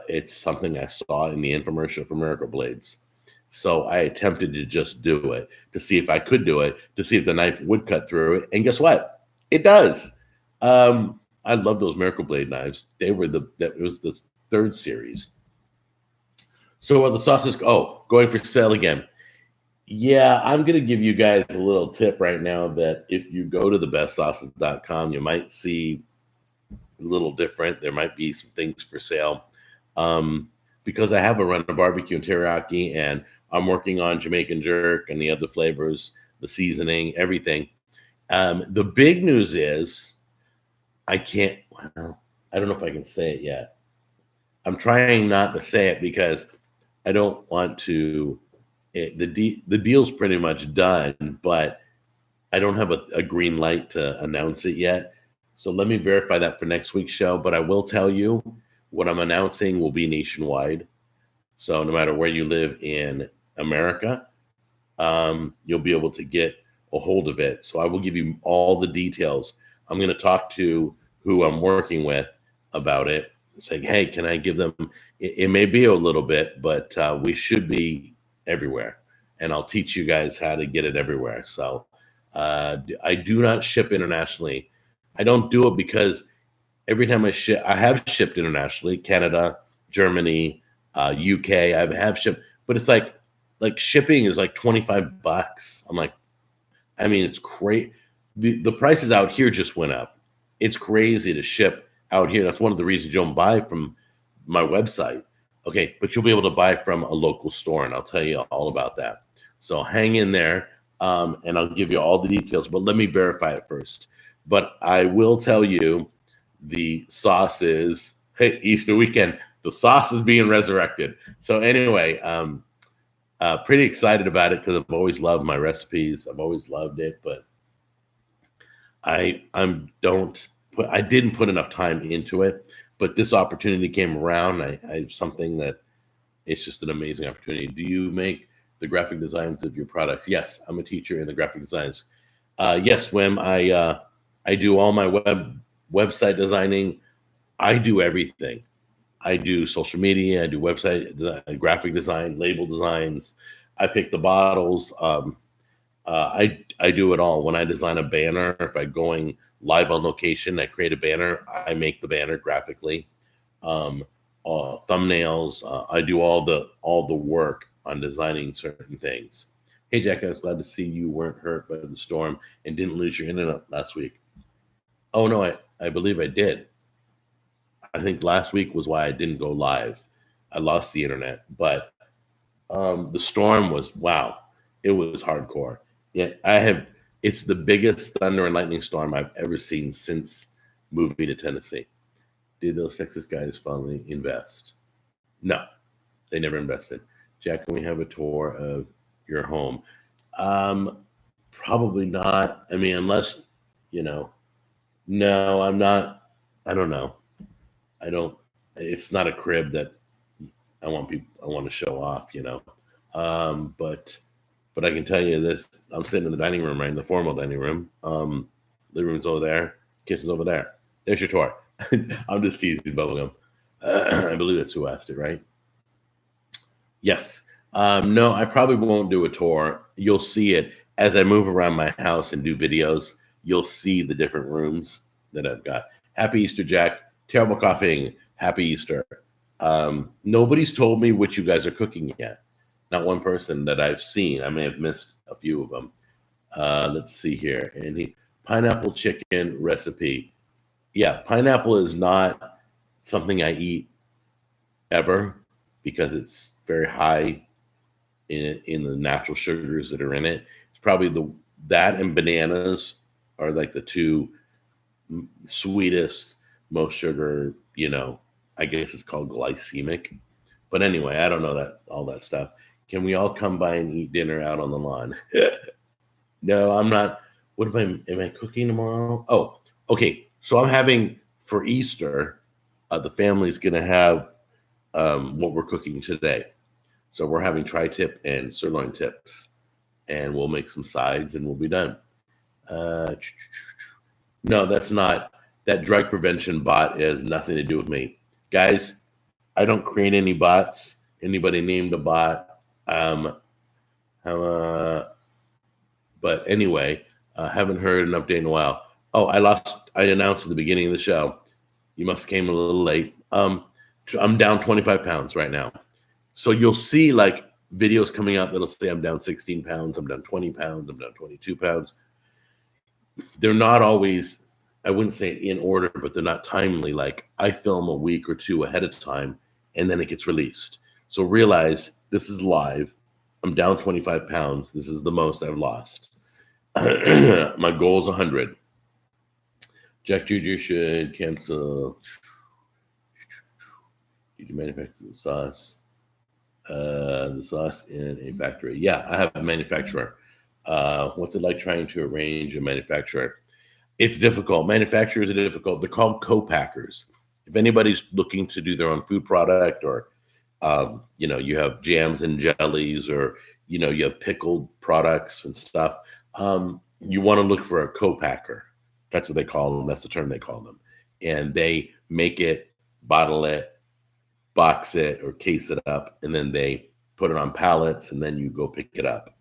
It's something I saw in the infomercial for Miracle Blades. So I attempted to just do it to see if I could do it, to see if the knife would cut through it. And guess what? It does. I love those Miracle Blade knives. It was the third series. So are the sauces going for sale again? Yeah, I'm going to give you guys a little tip right now that if you go to thebestsauces.com, you might see a little different. There might be some things for sale. Because I have a run of barbecue and teriyaki, and I'm working on Jamaican jerk and the other flavors, the seasoning, everything. The big news is I don't know if I can say it yet. I'm trying not to say it because I don't want to. The deal's pretty much done, but I don't have a green light to announce it yet. So let me verify that for next week's show. But I will tell you what I'm announcing will be nationwide. So no matter where you live in America, you'll be able to get a hold of it. So I will give you all the details. I'm going to talk to who I'm working with about it, saying, hey, can I give them? It may be a little bit, but we should be everywhere, and I'll teach you guys how to get it everywhere. So I do not ship internationally. I don't do it because every time I have shipped internationally, Canada, Germany, UK, I have shipped, but it's like shipping is like $25. I'm like, I mean, it's crazy. The prices out here just went up. It's crazy to ship out here. That's one of the reasons you don't buy from my website. Okay, but you'll be able to buy from a local store, and I'll tell you all about that. So hang in there, and I'll give you all the details, but let me verify it first. But I will tell you the sauce is, hey, Easter weekend, the sauce is being resurrected. So anyway, pretty excited about it because I've always loved my recipes. I've always loved it, but I didn't put enough time into it. But this opportunity came around. I something that it's just an amazing opportunity. Do you make the graphic designs of your products? Yes, I'm a teacher in the graphic designs. Yes, Wim, I do all my website designing. I do everything. I do social media. I do website design, graphic design, label designs. I pick the bottles. I do it all. When I design a banner, if I'm going live on location, I create a banner. I make the banner graphically. Thumbnails. I do all the work on designing certain things. Hey, Jack, I was glad to see you weren't hurt by the storm and didn't lose your internet last week. Oh no, I believe I did. I think last week was why I didn't go live. I lost the internet, but the storm was wow. It was hardcore. Yeah, I have. It's the biggest thunder and lightning storm I've ever seen since moving to Tennessee. Did those Texas guys finally invest? No, they never invested. Jack, can we have a tour of your home? Um, Probably not. I mean, unless you know. No, I'm not. I don't know. I don't. It's not a crib that I want people. I want to show off. But I can tell you this: I'm sitting in the dining room, right in the formal dining room. Living room's over there, kitchen's over there. There's your tour. I'm just teasing bubblegum. I believe that's who asked it, right? Yes. No, I probably won't do a tour. You'll see it as I move around my house and do videos. You'll see the different rooms that I've got. Happy Easter, Jack. Terrible coughing. Happy Easter. Nobody's told me what you guys are cooking yet. Not one person that I've seen. I may have missed a few of them. Let's see here. Pineapple chicken recipe. Yeah, pineapple is not something I eat ever because it's very high in the natural sugars that are in it. It's probably that and bananas are like the two sweetest, most sugar. I guess it's called glycemic. But anyway, I don't know all that stuff. Can we all come by and eat dinner out on the lawn? No, I'm not. What am I cooking tomorrow? Oh, okay. So I'm having for Easter. The family's gonna have what we're cooking today. So we're having tri-tip and sirloin tips, and we'll make some sides, and we'll be done. No, that's not. That drug prevention bot has nothing to do with me, guys. I don't create any bots. Anybody named a bot? But anyway, haven't heard an update in a while. Oh, I announced at the beginning of the show. You must came a little late. I'm down 25 pounds right now. So you'll see like videos coming out that'll say I'm down 16 pounds, I'm down 20 pounds, I'm down 22 pounds. They're not always, I wouldn't say in order, but they're not timely. Like I film a week or two ahead of time and then it gets released. So realize this is live. I'm down 25 pounds. This is the most I've lost. My goal is 100. Jack Jr. should cancel. Did you manufacture the sauce? The sauce in a factory. Yeah, I have a manufacturer. What's it like trying to arrange a manufacturer? It's difficult. Manufacturers are difficult. They're called co-packers. If anybody's looking to do their own food product or, you have jams and jellies or, you have pickled products and stuff, you want to look for a co-packer. That's what they call them. That's the term they call them. And they make it, bottle it, box it, or case it up, and then they put it on pallets, and then you go pick it up.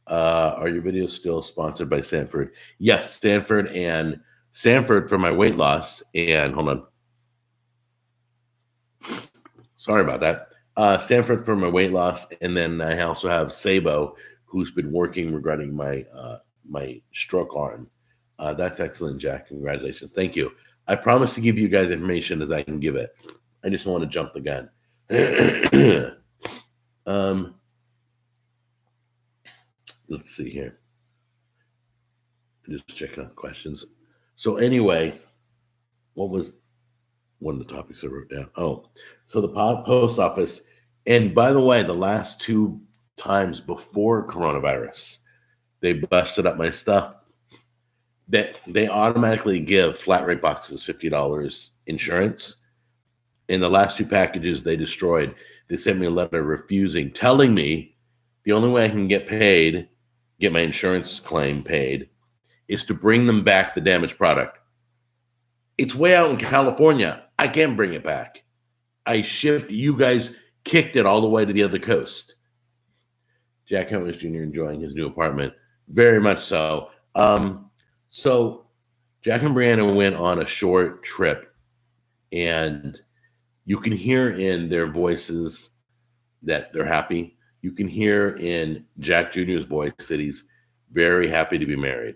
Are your videos still sponsored by Sanford? Yes, Sanford for my weight loss. And hold on. Sorry about that. Sanford for my weight loss. And then I also have Sabo, who's been working regarding my stroke arm. That's excellent, Jack. Congratulations. Thank you. I promise to give you guys information as I can give it. I just want to jump the gun. Let's see here. Just checking out the questions. So anyway, what was one of the topics I wrote down? Oh, so the post office. And by the way, the last two times before coronavirus, they busted up my stuff. They automatically give flat rate boxes $50 insurance. In the last two packages they destroyed, they sent me a letter telling me the only way I can get my insurance claim paid, is to bring them back the damaged product. It's way out in California. I can't bring it back. I shipped, you guys kicked it all the way to the other coast. Jack Henry Jr. enjoying his new apartment. Very much so. So Jack and Brianna went on a short trip, and you can hear in their voices that they're happy. You can hear in Jack Jr.'s voice that he's very happy to be married.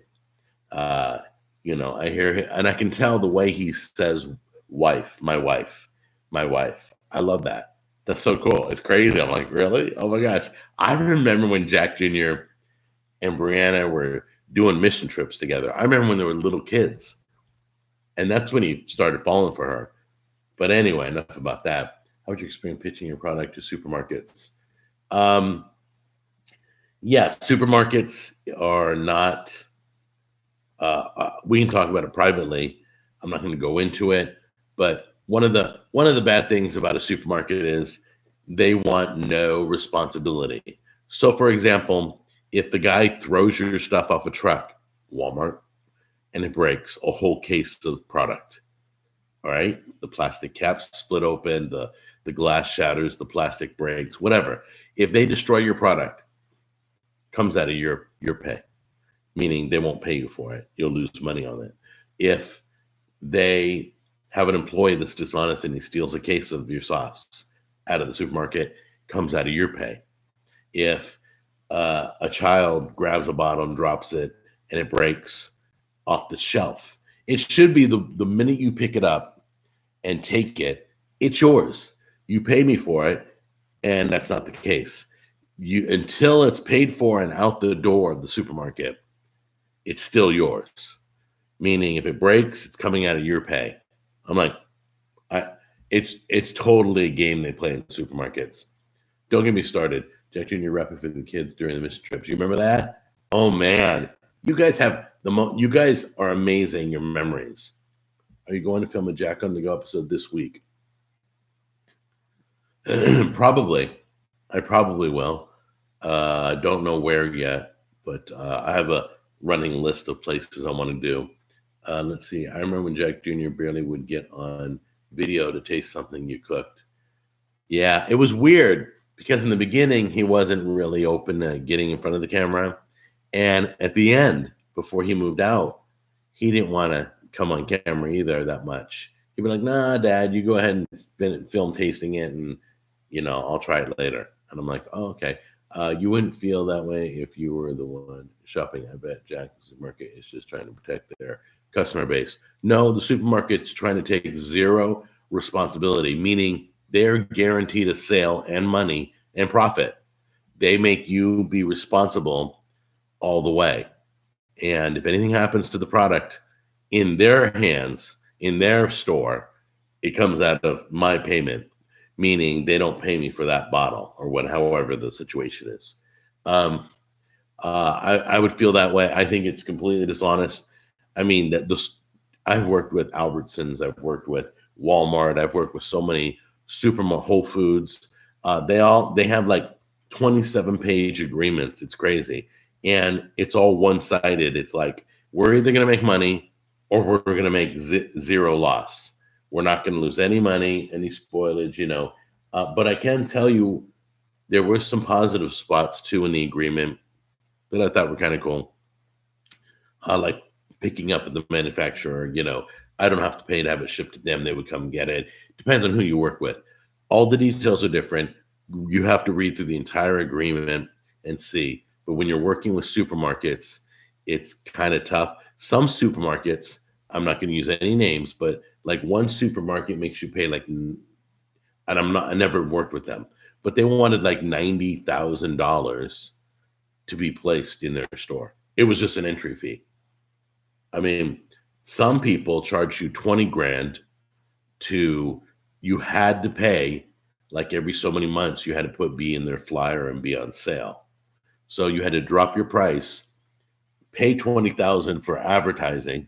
I hear him, and I can tell the way he says wife, my wife, my wife. I love that. That's so cool. It's crazy. I'm like, really? Oh my gosh. I remember when Jack Jr. and Brianna were doing mission trips together. I remember when they were little kids, and that's when he started falling for her. But anyway, enough about that. How would you explain pitching your product to supermarkets? Um, yeah, supermarkets are not. We can talk about it privately. I'm not going to go into it, but one of the bad things about a supermarket is they want no responsibility. So, for example, if the guy throws your stuff off a truck, Walmart, and it breaks a whole case of product, all right, the plastic caps split open, the glass shatters, the plastic breaks, whatever. If they destroy your product, comes out of your pay, meaning they won't pay you for it. You'll lose money on it. If they have an employee that's dishonest and he steals a case of your sauce out of the supermarket, comes out of your pay. If a child grabs a bottle and drops it and it breaks off the shelf, it should be the minute you pick it up and take it, it's yours. You pay me for it, and that's not the case. You until it's paid for and out the door of the supermarket, it's still yours. Meaning, if it breaks, it's coming out of your pay. I'm like, it's totally a game they play in supermarkets. Don't get me started. Jack Jr. rapping for the kids during the mission trips. You remember that? Oh man, you guys have you guys are amazing. Your memories. Are you going to film a Jack on the Go episode this week? Probably. I probably will. I don't know where yet, but I have a running list of places I want to do. Let's see. I remember when Jack Jr. barely would get on video to taste something you cooked. Yeah, it was weird because in the beginning he wasn't really open to getting in front of the camera, and at the end, before he moved out, he didn't want to come on camera either that much. He'd be like, "Nah, Dad, you go ahead and film tasting it, and I'll try it later." And I'm like, "Oh, okay." You wouldn't feel that way if you were the one shopping. I bet Jack's Supermarket is just trying to protect their customer base. No, the supermarket's trying to take zero responsibility, meaning they're guaranteed a sale and money and profit. They make you be responsible all the way. And if anything happens to the product in their hands, in their store, it comes out of my payment, meaning they don't pay me for that bottle or however the situation is. Um, I would feel that way. I think it's completely dishonest. I mean, I've worked with Albertsons, I've worked with Walmart, I've worked with so many Whole Foods. They have like 27-page agreements. It's crazy, and it's all one sided. It's like we're either going to make money or we're going to make zero loss. We're not going to lose any money, any spoilage. But I can tell you there were some positive spots too in the agreement that I thought were kind of cool. Like picking up at the manufacturer, I don't have to pay to have it shipped to them. They would come get it. Depends on who you work with. All the details are different. You have to read through the entire agreement and see. But when you're working with supermarkets, it's kind of tough. Some supermarkets, I'm not going to use any names, but like one supermarket makes you pay like, and I never worked with them, but they wanted like $90,000 to be placed in their store. It was just an entry fee. I mean, some people charge you 20 grand you had to pay like every so many months, you had to be in their flyer and be on sale. So you had to drop your price, pay 20,000 for advertising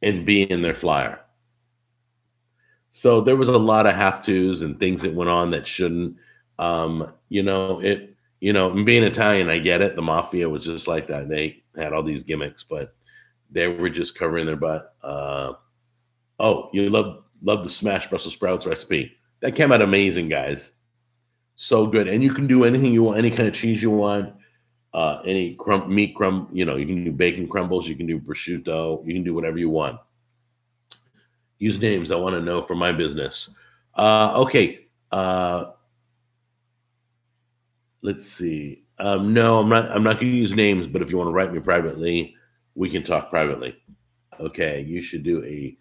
and be in their flyer. So there was a lot of have tos and things that went on that shouldn't. And being Italian, I get it. The mafia was just like that. They had all these gimmicks, but they were just covering their butt. You love the smashed Brussels sprouts recipe. That came out amazing, guys. So good. And you can do anything you want, any kind of cheese you want, any meat crumb, you can do bacon crumbles, you can do prosciutto, you can do whatever you want. Use names I want to know for my business. Okay. Let's see. No, I'm not going to use names, but if you want to write me privately, we can talk privately. Okay, you should do a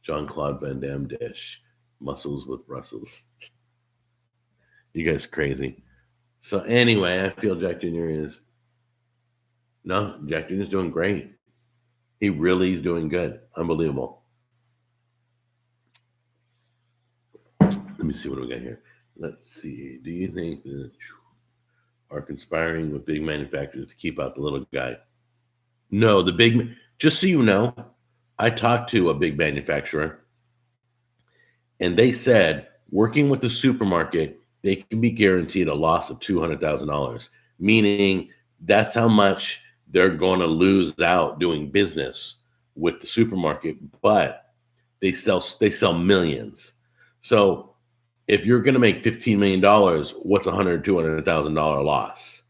Jean-Claude Van Damme dish, mussels with Brussels. You guys crazy. So anyway, I feel Jack Jr. is Jack Jr. is doing great. He really is doing good. Unbelievable. Let me see what we got here. Let's see. Do you think that are conspiring with big manufacturers to keep out the little guy? No, just so you know, I talked to a big manufacturer and they said working with the supermarket, they can be guaranteed a loss of $200,000, meaning that's how much they're going to lose out doing business with the supermarket, but they sell millions. So if you're going to make $15 million, what's $200,000 loss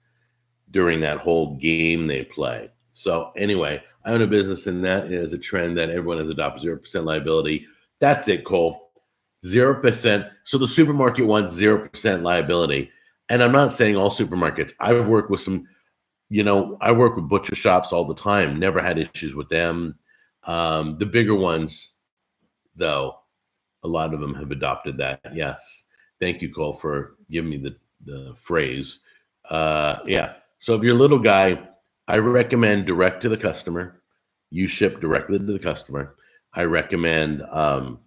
during that whole game they play? So anyway, I own a business, and that is a trend that everyone has adopted: 0% liability. That's it, Cole. 0%. So the supermarket wants 0% liability. And I'm not saying all supermarkets. I've worked with some, I work with butcher shops all the time. Never had issues with them. The bigger ones, though, a lot of them have adopted that. Yes. Thank you, Cole, for giving me the phrase. Yeah. So if you're a little guy, I recommend direct to the customer. You ship directly to the customer. I recommend mom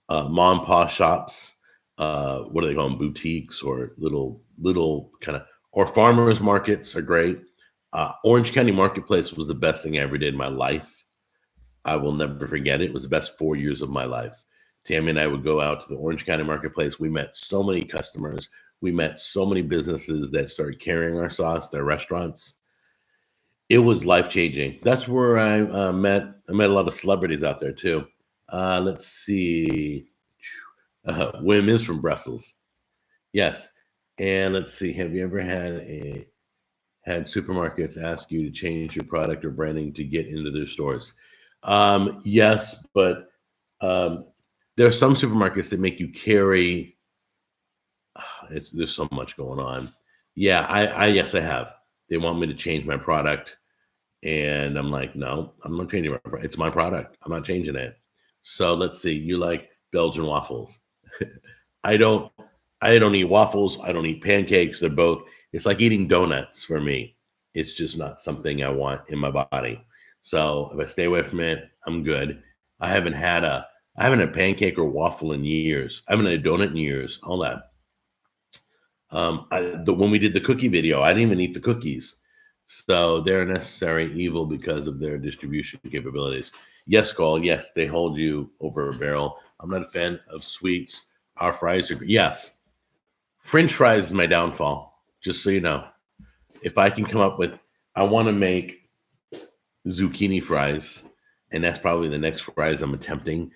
and pop shops. What do they call them? Boutiques or little kind of, or farmers markets are great. Orange County Marketplace was the best thing I ever did in my life. I will never forget it. It was the best 4 years of my life. Tammy and I would go out to the Orange County Marketplace. We met so many customers. We met so many businesses that started carrying our sauce, their restaurants. It was life-changing. That's where I met a lot of celebrities out there too. Let's see. Wim is from Brussels. Yes. And let's see. Have you ever had supermarkets ask you to change your product or branding to get into their stores? Yes, but there are some supermarkets that make you carry. There's so much going on. Yeah, yes, I have. They want me to change my product, and I'm like, no, I'm not changing my product. It's my product. I'm not changing it. So let's see. You like Belgian waffles? I don't. I don't eat waffles. I don't eat pancakes. They're both. It's like eating donuts for me. It's just not something I want in my body. So if I stay away from it, I'm good. I haven't had a pancake or waffle in years. I haven't had a donut in years. All that. When we did the cookie video, I didn't even eat the cookies. So they're a necessary evil because of their distribution capabilities. Yes, Cole. Yes, they hold you over a barrel. I'm not a fan of sweets. Our fries are, yes. French fries is my downfall, just so you know. If I can come up with, I want to make zucchini fries, and that's probably the next fries I'm attempting.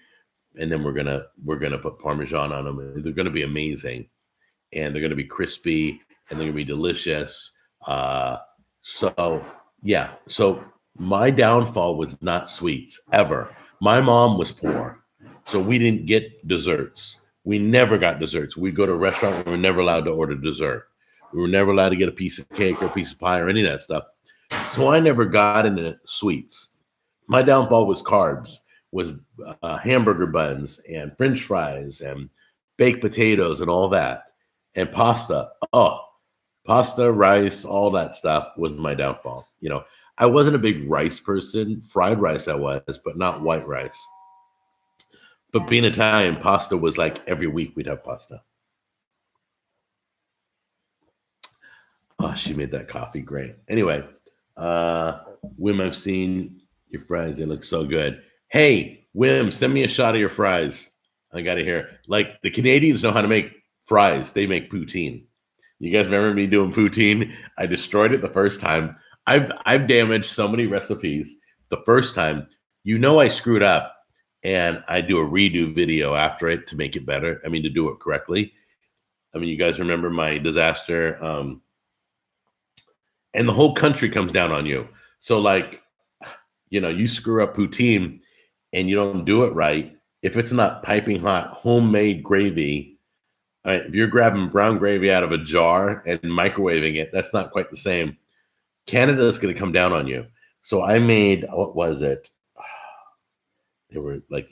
And then we're gonna put Parmesan on them. They're gonna be amazing, and they're gonna be crispy, and they're gonna be delicious. So yeah. So my downfall was not sweets ever. My mom was poor, so we didn't get desserts. We never got desserts. We go to a restaurant, we were never allowed to order dessert. We were never allowed to get a piece of cake or a piece of pie or any of that stuff. So I never got into sweets. My downfall was carbs, was hamburger buns and French fries and baked potatoes and all that, and pasta. Oh, pasta, rice, all that stuff was my downfall. I wasn't a big rice person. Fried rice I was, but not white rice. But being Italian, pasta was like every week we'd have pasta. Oh, she made that coffee great. Anyway, Wim, I've seen your fries. They look so good. Hey, Wim, send me a shot of your fries. I got to hear. Like, the Canadians know how to make fries. They make poutine. You guys remember me doing poutine? I destroyed it the first time. I've damaged so many recipes the first time. I screwed up, and I do a redo video after it to make it better. I mean, to do it correctly. I mean, you guys remember my disaster, and the whole country comes down on you. So, like, you screw up poutine and you don't do it right. If it's not piping hot homemade gravy, right, if you're grabbing brown gravy out of a jar and microwaving it, that's not quite the same. Canada is going to come down on you. So I made, what was it? They were like,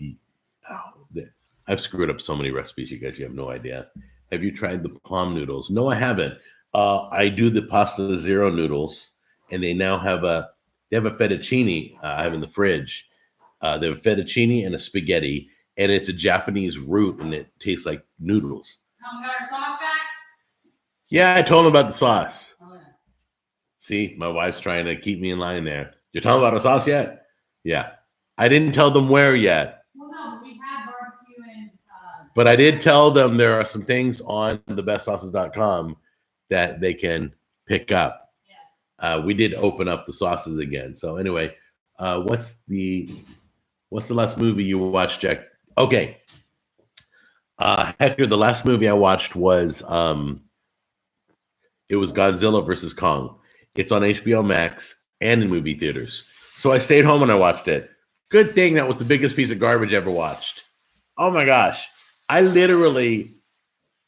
I've screwed up so many recipes, you guys. You have no idea. Have you tried the palm noodles? No, I haven't. I do the pasta zero noodles, and they now have a fettuccine I have in the fridge. They have a fettuccine and a spaghetti, and it's a Japanese root, and it tastes like noodles. We got our sauce back? Yeah, I told him about the sauce. Oh, yeah. See, my wife's trying to keep me in line there. You're talking about our sauce yet? Yeah. I didn't tell them where yet. Well, no, but we have barbecue and... But I did tell them there are some things on thebestsauces.com that they can pick up. Yeah. We did open up the sauces again. So anyway, what's the last movie you watched, Jack? Okay. Hector, the last movie I watched was it was Godzilla versus Kong. It's on HBO Max and in movie theaters. So I stayed home and I watched it. Good thing that was the biggest piece of garbage I ever watched. Oh my gosh. I literally,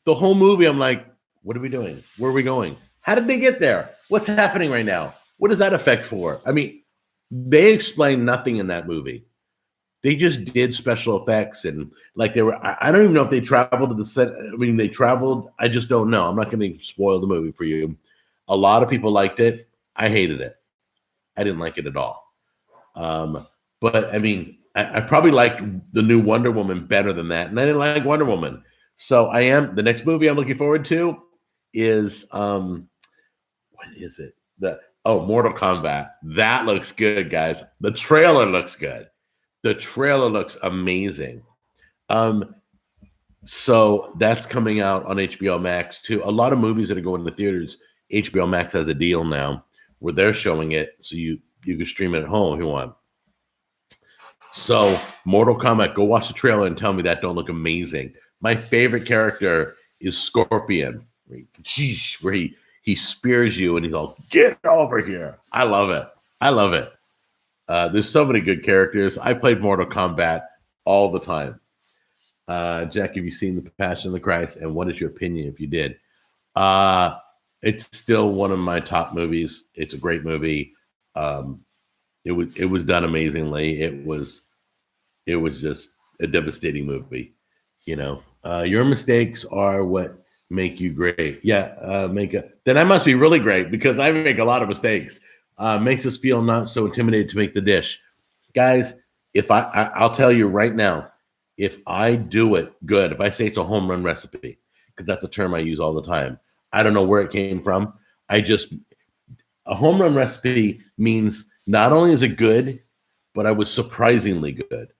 the whole movie, I'm like, what are we doing? Where are we going? How did they get there? What's happening right now? What is that effect for? I mean, they explained nothing in that movie. They just did special effects and like they were, I don't even know if they traveled to the set. I mean, they traveled. I just don't know. I'm not going to spoil the movie for you. A lot of people liked it. I hated it. I didn't like it at all. But I mean, I probably liked the new Wonder Woman better than that. And I didn't like Wonder Woman. So the next movie I'm looking forward to is, what is it? Mortal Kombat. That looks good, guys. The trailer looks good. The trailer looks amazing. So that's coming out on HBO Max too. A lot of movies that are going to theaters, HBO Max has a deal now where they're showing it, so you can stream it at home if you want. So Mortal Kombat, go watch the trailer and tell me that don't look amazing. My favorite character is Scorpion, where he spears you and he's all, get over here. I love it. I love it. There's so many good characters. I played Mortal Kombat all the time. Jack, have you seen The Passion of the Christ? And what is your opinion if you did? It's still one of my top movies. It's a great movie. It was done amazingly. It was just a devastating movie. You know, your mistakes are what make you great. Yeah, then I must be really great because I make a lot of mistakes. Makes us feel not so intimidated to make the dish. Guys, if I'll tell you right now, if I do it good, if I say it's a home run recipe, because that's a term I use all the time. I don't know where it came from. A home run recipe means not only is it good, but I was surprisingly good.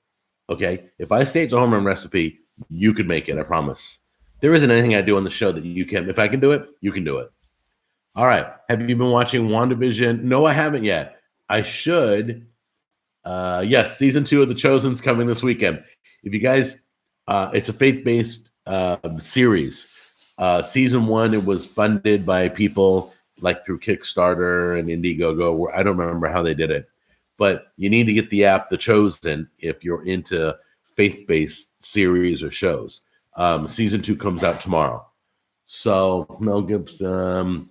Okay? If I say it's a home run recipe, you could make it, I promise. There isn't anything I do on the show that you can. If I can do it, you can do it. All right. Have you been watching WandaVision? No, I haven't yet. I should. Yes, season 2 of The Chosen's coming this weekend. If you guys, it's a faith-based series. Season 1, it was funded by people like through Kickstarter and Indiegogo. I don't remember how they did it. But you need to get the app The Chosen if you're into faith-based series or shows. Season 2 comes out tomorrow. So Mel Gibson,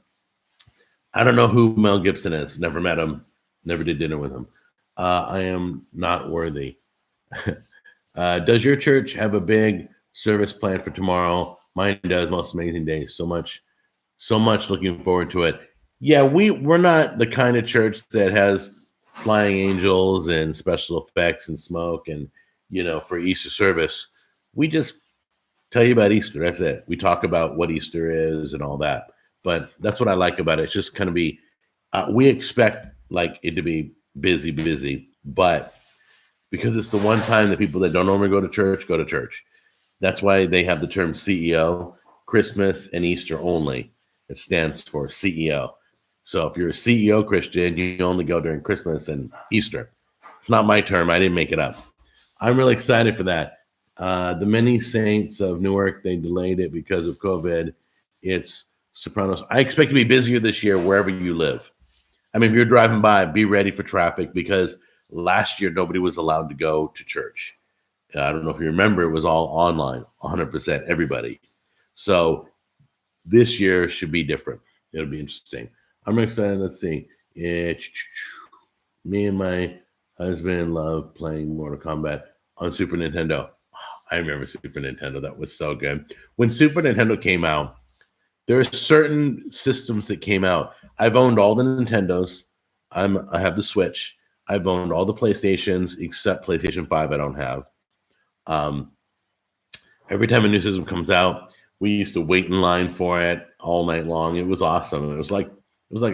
I don't know who Mel Gibson is. Never met him. Never did dinner with him. I am not worthy. Does your church have a big service planned for tomorrow? Mine does. Most amazing day. So much looking forward to it. Yeah, we're not the kind of church that has flying angels and special effects and smoke and, for Easter service. We just tell you about Easter. That's it. We talk about what Easter is and all that. But that's what I like about it. It's just kind of be, we expect like it to be busy, but because it's the one time that people that don't normally go to church. That's why they have the term CEO, Christmas and Easter only. It stands for CEO. So if you're a CEO Christian, you only go during Christmas and Easter. It's not my term. I didn't make it up. I'm really excited for that. The many saints of Newark, they delayed it because of COVID. It's Sopranos. I expect to be busier this year wherever you live. I mean, if you're driving by, be ready for traffic because last year nobody was allowed to go to church. I don't know if you remember, it was all online, 100%, everybody. So this year should be different. It'll be interesting. I'm excited. Let's see. Me and my husband love playing Mortal Kombat. on Super Nintendo. I remember Super Nintendo. That was so good. When Super Nintendo came out, there are certain systems that came out. I've owned all the Nintendos. I have the Switch. I've owned all the PlayStations except PlayStation 5 I don't have. Um, every time a new system comes out, we used to wait in line for it all night long. It was awesome. It was like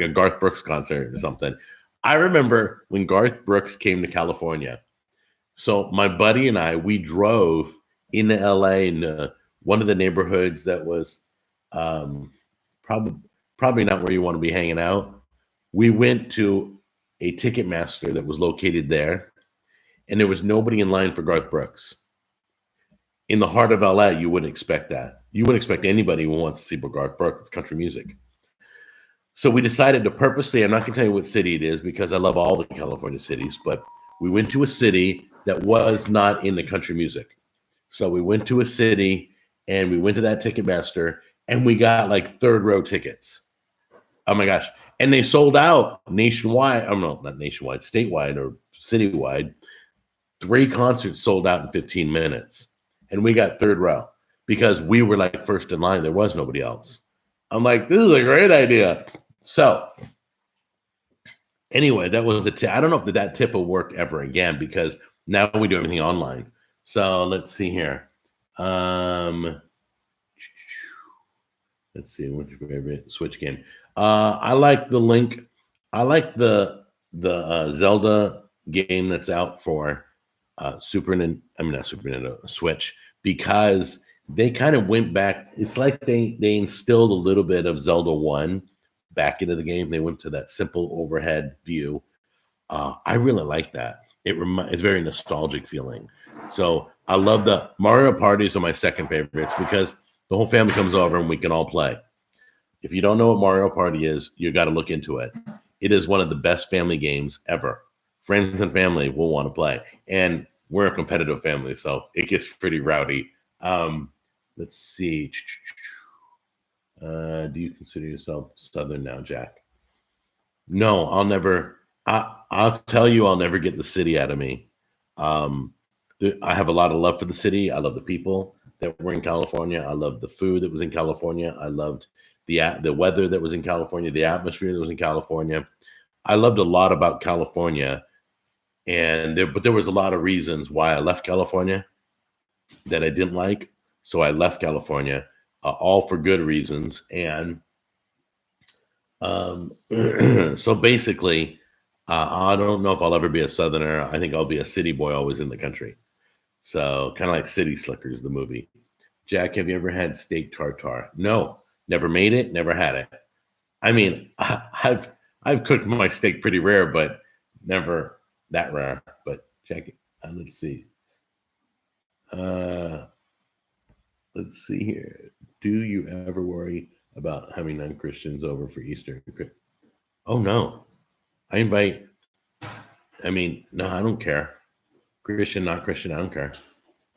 a Garth Brooks concert or something. I remember when Garth Brooks came to California. So my buddy and I, we drove into LA in one of the neighborhoods that was um, probably not where you want to be hanging out. We went to a Ticketmaster that was located there, and there was nobody in line for Garth Brooks. In the heart of LA, you wouldn't expect that. You wouldn't expect anybody who wants to see Garth Brooks. It's country music. So we decided to purposely, I'm not going to tell you what city it is because I love all the California cities, but we went to a city that was not in the country music. So we went to a city and we went to that Ticketmaster and we got like third row tickets. Oh my gosh. And they sold out nationwide. Oh no, not nationwide, statewide or citywide. 3 concerts sold out in 15 minutes. And we got third row because we were like first in line. There was nobody else. I'm like, this is a great idea. So anyway, that was a tip. I don't know if that tip will work ever again because now we do everything online. So let's see here. Let's see, what's your favorite Switch game? I like the Link. I like the Zelda game that's out for Switch, because they kind of went back. It's like they instilled a little bit of Zelda 1 back into the game. They went to that simple overhead view. I really like that. It's very nostalgic feeling. So I love the Mario parties are my second favorites because the whole family comes over and we can all play. If you don't know what Mario Party is, you got to look into it. It is one of the best family games ever. Friends and family will want to play. And we're a competitive family, so it gets pretty rowdy. Let's see. Do you consider yourself Southern now, Jack? No, I'll never. I'll tell you, I'll never get the city out of me. I have a lot of love for the city. I love the people that were in California. I love the food that was in California. I loved the weather that was in California, the atmosphere that was in California. I loved a lot about California, but there was a lot of reasons why I left California that I didn't like. So I left California, all for good reasons. And so basically, I don't know if I'll ever be a Southerner. I think I'll be a city boy always in the country. So kind of like City Slickers, the movie. Jack, have you ever had steak tartare? No, never made it, never had it. I mean, I've cooked my steak pretty rare, but never that rare. But Jack, let's see. Let's see here. Do you ever worry about having non-Christians over for Easter? Oh no, I invite. I mean, no, I don't care. Christian, not Christian, I don't care.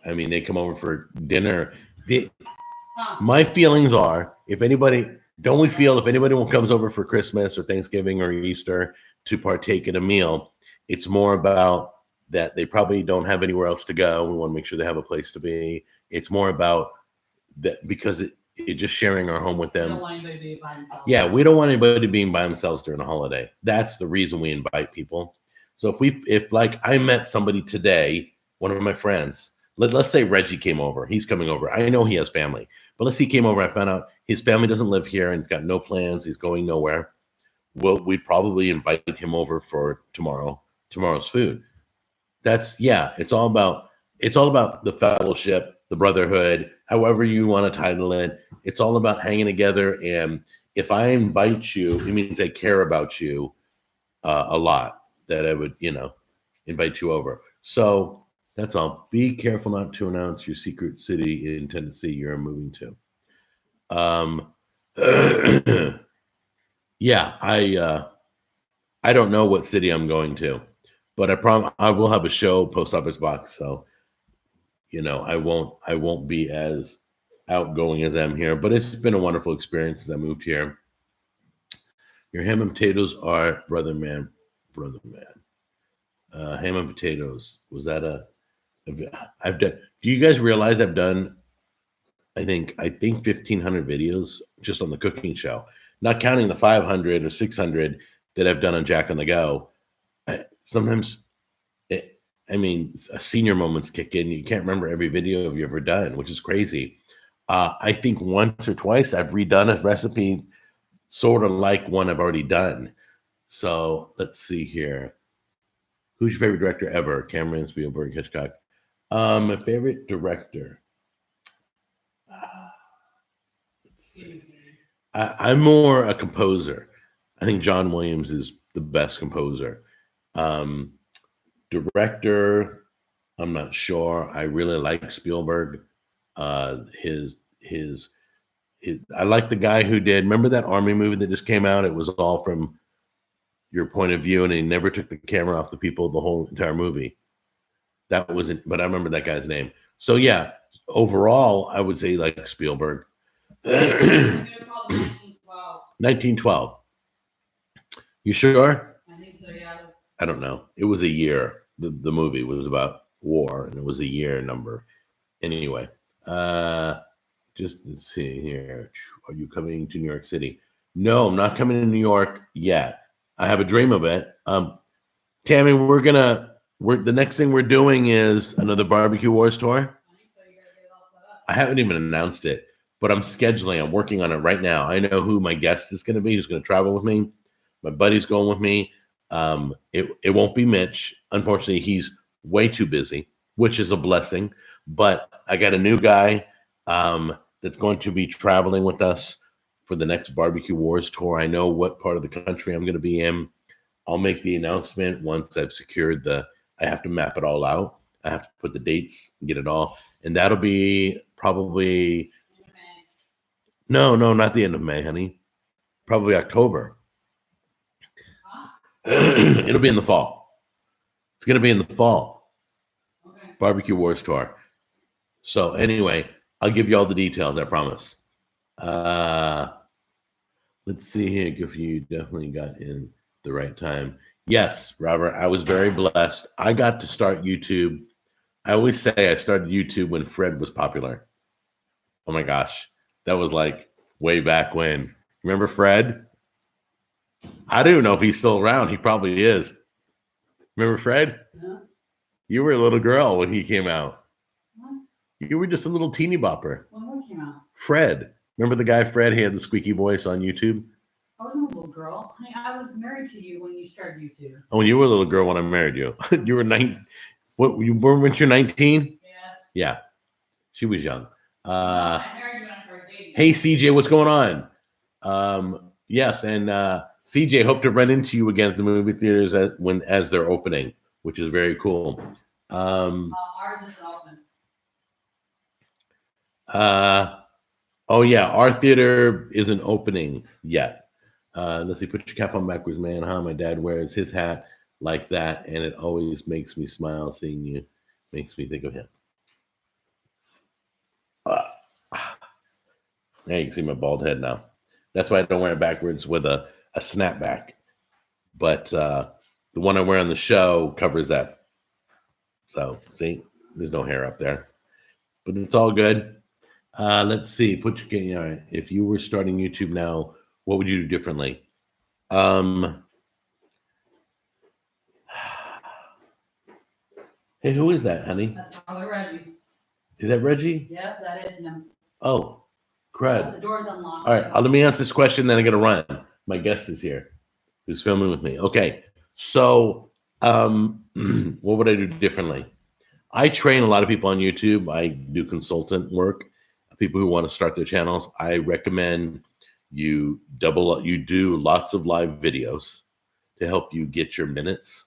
I mean, they come over for dinner. My feelings are, if anybody comes over for Christmas or Thanksgiving or Easter to partake in a meal, it's more about that they probably don't have anywhere else to go. We want to make sure they have a place to be. It's more about that because it just sharing our home with them. Don't want anybody to be by themselves. Yeah, we don't want anybody being by themselves during a holiday. That's the reason we invite people. So if like I met somebody today, one of my friends, let's say Reggie came over. He's coming over. I know he has family, but let's say he came over. I found out his family doesn't live here and he's got no plans. He's going nowhere. Well, we'd probably invite him over for tomorrow's food. It's all about the fellowship, the brotherhood, however you want to title it. It's all about hanging together. And if I invite you, it means I care about you a lot, that I would, invite you over. So that's all. Be careful not to announce your secret city in Tennessee you're moving to. Yeah, I don't know what city I'm going to, but I will have a show post office box. So, I won't be as outgoing as I'm here, but it's been a wonderful experience as I moved here. Your ham and potatoes are brother man. Ham and potatoes. Was that a I've done. Do you guys realize I've done? I think 1,500 videos just on the cooking show, not counting the 500 or 600 that I've done on Jack on the Go. Sometimes, senior moments kick in. You can't remember every video you've ever done, which is crazy. I think once or twice I've redone a recipe sort of like one I've already done. So let's see here. Who's your favorite director ever? Cameron, Spielberg, Hitchcock. My favorite director. Let's see. I'm more a composer. I think John Williams is the best composer. Director, I'm not sure. I really like Spielberg. His I like the guy who did. Remember that army movie that just came out? It was all from your point of view, and he never took the camera off the people the whole entire movie. That wasn't, but I remember that guy's name. So yeah, overall, I would say like Spielberg. 1912. You sure? I think so, yeah. I don't know. It was a year. The movie was about war, and it was a year number. Anyway, just let's see here. Are you coming to New York City? No, I'm not coming to New York yet. I have a dream of it. Tammy, the next thing we're doing is another Barbecue Wars tour. I haven't even announced it, but I'm scheduling. I'm working on it right now. I know who my guest is going to be, who's going to travel with me. My buddy's going with me. It won't be Mitch. Unfortunately, he's way too busy, which is a blessing. But I got a new guy that's going to be traveling with us for the next Barbecue Wars tour. I know what part of the country I'm going to be in. I'll make the announcement once I've secured I have to map it all out. I have to put the dates, get it all. And that'll be probably, no, not the end of May, honey. Probably October. It'll be in the fall. It's going to be in the fall. Okay. Barbecue Wars tour. So anyway, I'll give you all the details, I promise. Let's see here. If you definitely got in the right time. Yes, Robert, I was very blessed. I got to start YouTube. I always say I started YouTube when Fred was popular. Oh my gosh. That was like way back when. Remember Fred? I don't know if he's still around. He probably is. Remember Fred? Yeah. You were a little girl when he came out. What? You were just a little teeny bopper. When came out? Fred. Remember the guy Fred? He had the squeaky voice on YouTube. I wasn't a little girl. Honey, I was married to you when you started YouTube. Oh, you were a little girl when I married you. You were 9. What? You were when you're 19? Yeah. Yeah. She was young. I married you when I started dating. Hey, CJ, what's going on? Yes, and CJ, hope to run into you again at the movie theaters as they're opening, which is very cool. Ours isn't open. Oh yeah, our theater isn't opening yet. Let's see, put your cap on backwards, man. My dad wears his hat like that, and it always makes me smile seeing you. Makes me think of him. There you can see my bald head now. That's why I don't wear it backwards with a snapback. But the one I wear on the show covers that. So, see, there's no hair up there. But it's all good. Let's see. If you were starting YouTube now, what would you do differently? Hey, who is that, honey? That's probably Reggie. Is that Reggie? Yep, that is him. Oh, crud. The door's unlocked. All right, let me answer this question, then I got to run. My guest is here, who's filming with me. Okay, so what would I do differently? I train a lot of people on YouTube. I do consultant work. People who want to start their channels, I recommend you do lots of live videos to help you get your minutes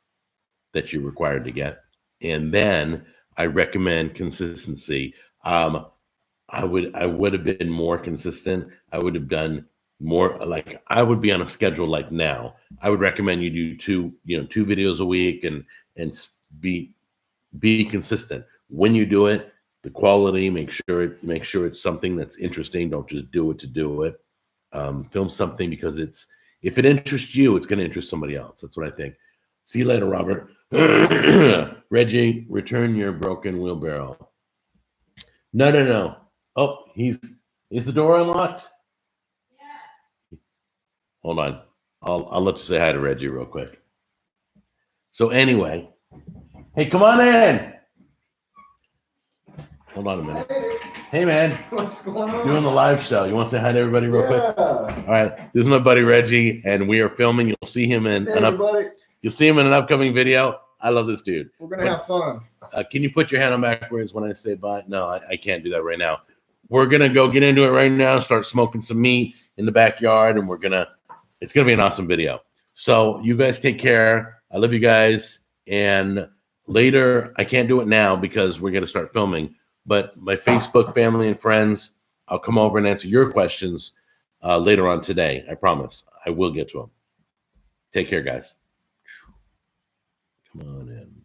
that you're required to get. And then I recommend consistency. I would have been more consistent. I would have done more, like I would be on a schedule like now. I would recommend you do two videos a week and be consistent. When you do it, the quality, make sure it's something that's interesting. Don't just do it to do it. Film something because if it interests you, it's going to interest somebody else. That's what I think. See you later, Robert. Reggie, return your broken wheelbarrow. No. Oh, is the door unlocked? Yeah. Hold on. I'll let you say hi to Reggie real quick. So anyway, hey, come on in. Hold on a minute. Hey, man. What's going on? Doing the live show. You want to say hi to everybody real quick? All right. This is my buddy Reggie, and we are filming. You'll see him in you'll see him in an upcoming video. I love this dude. We're gonna have fun. Can you put your hand on backwards when I say bye? No, I can't do that right now. We're gonna go get into it right now. Start smoking some meat in the backyard, and it's gonna be an awesome video. So you guys take care. I love you guys. And later, I can't do it now because we're gonna start filming. But my Facebook family and friends, I'll come over and answer your questions later on today. I promise. I will get to them. Take care, guys. Come on in.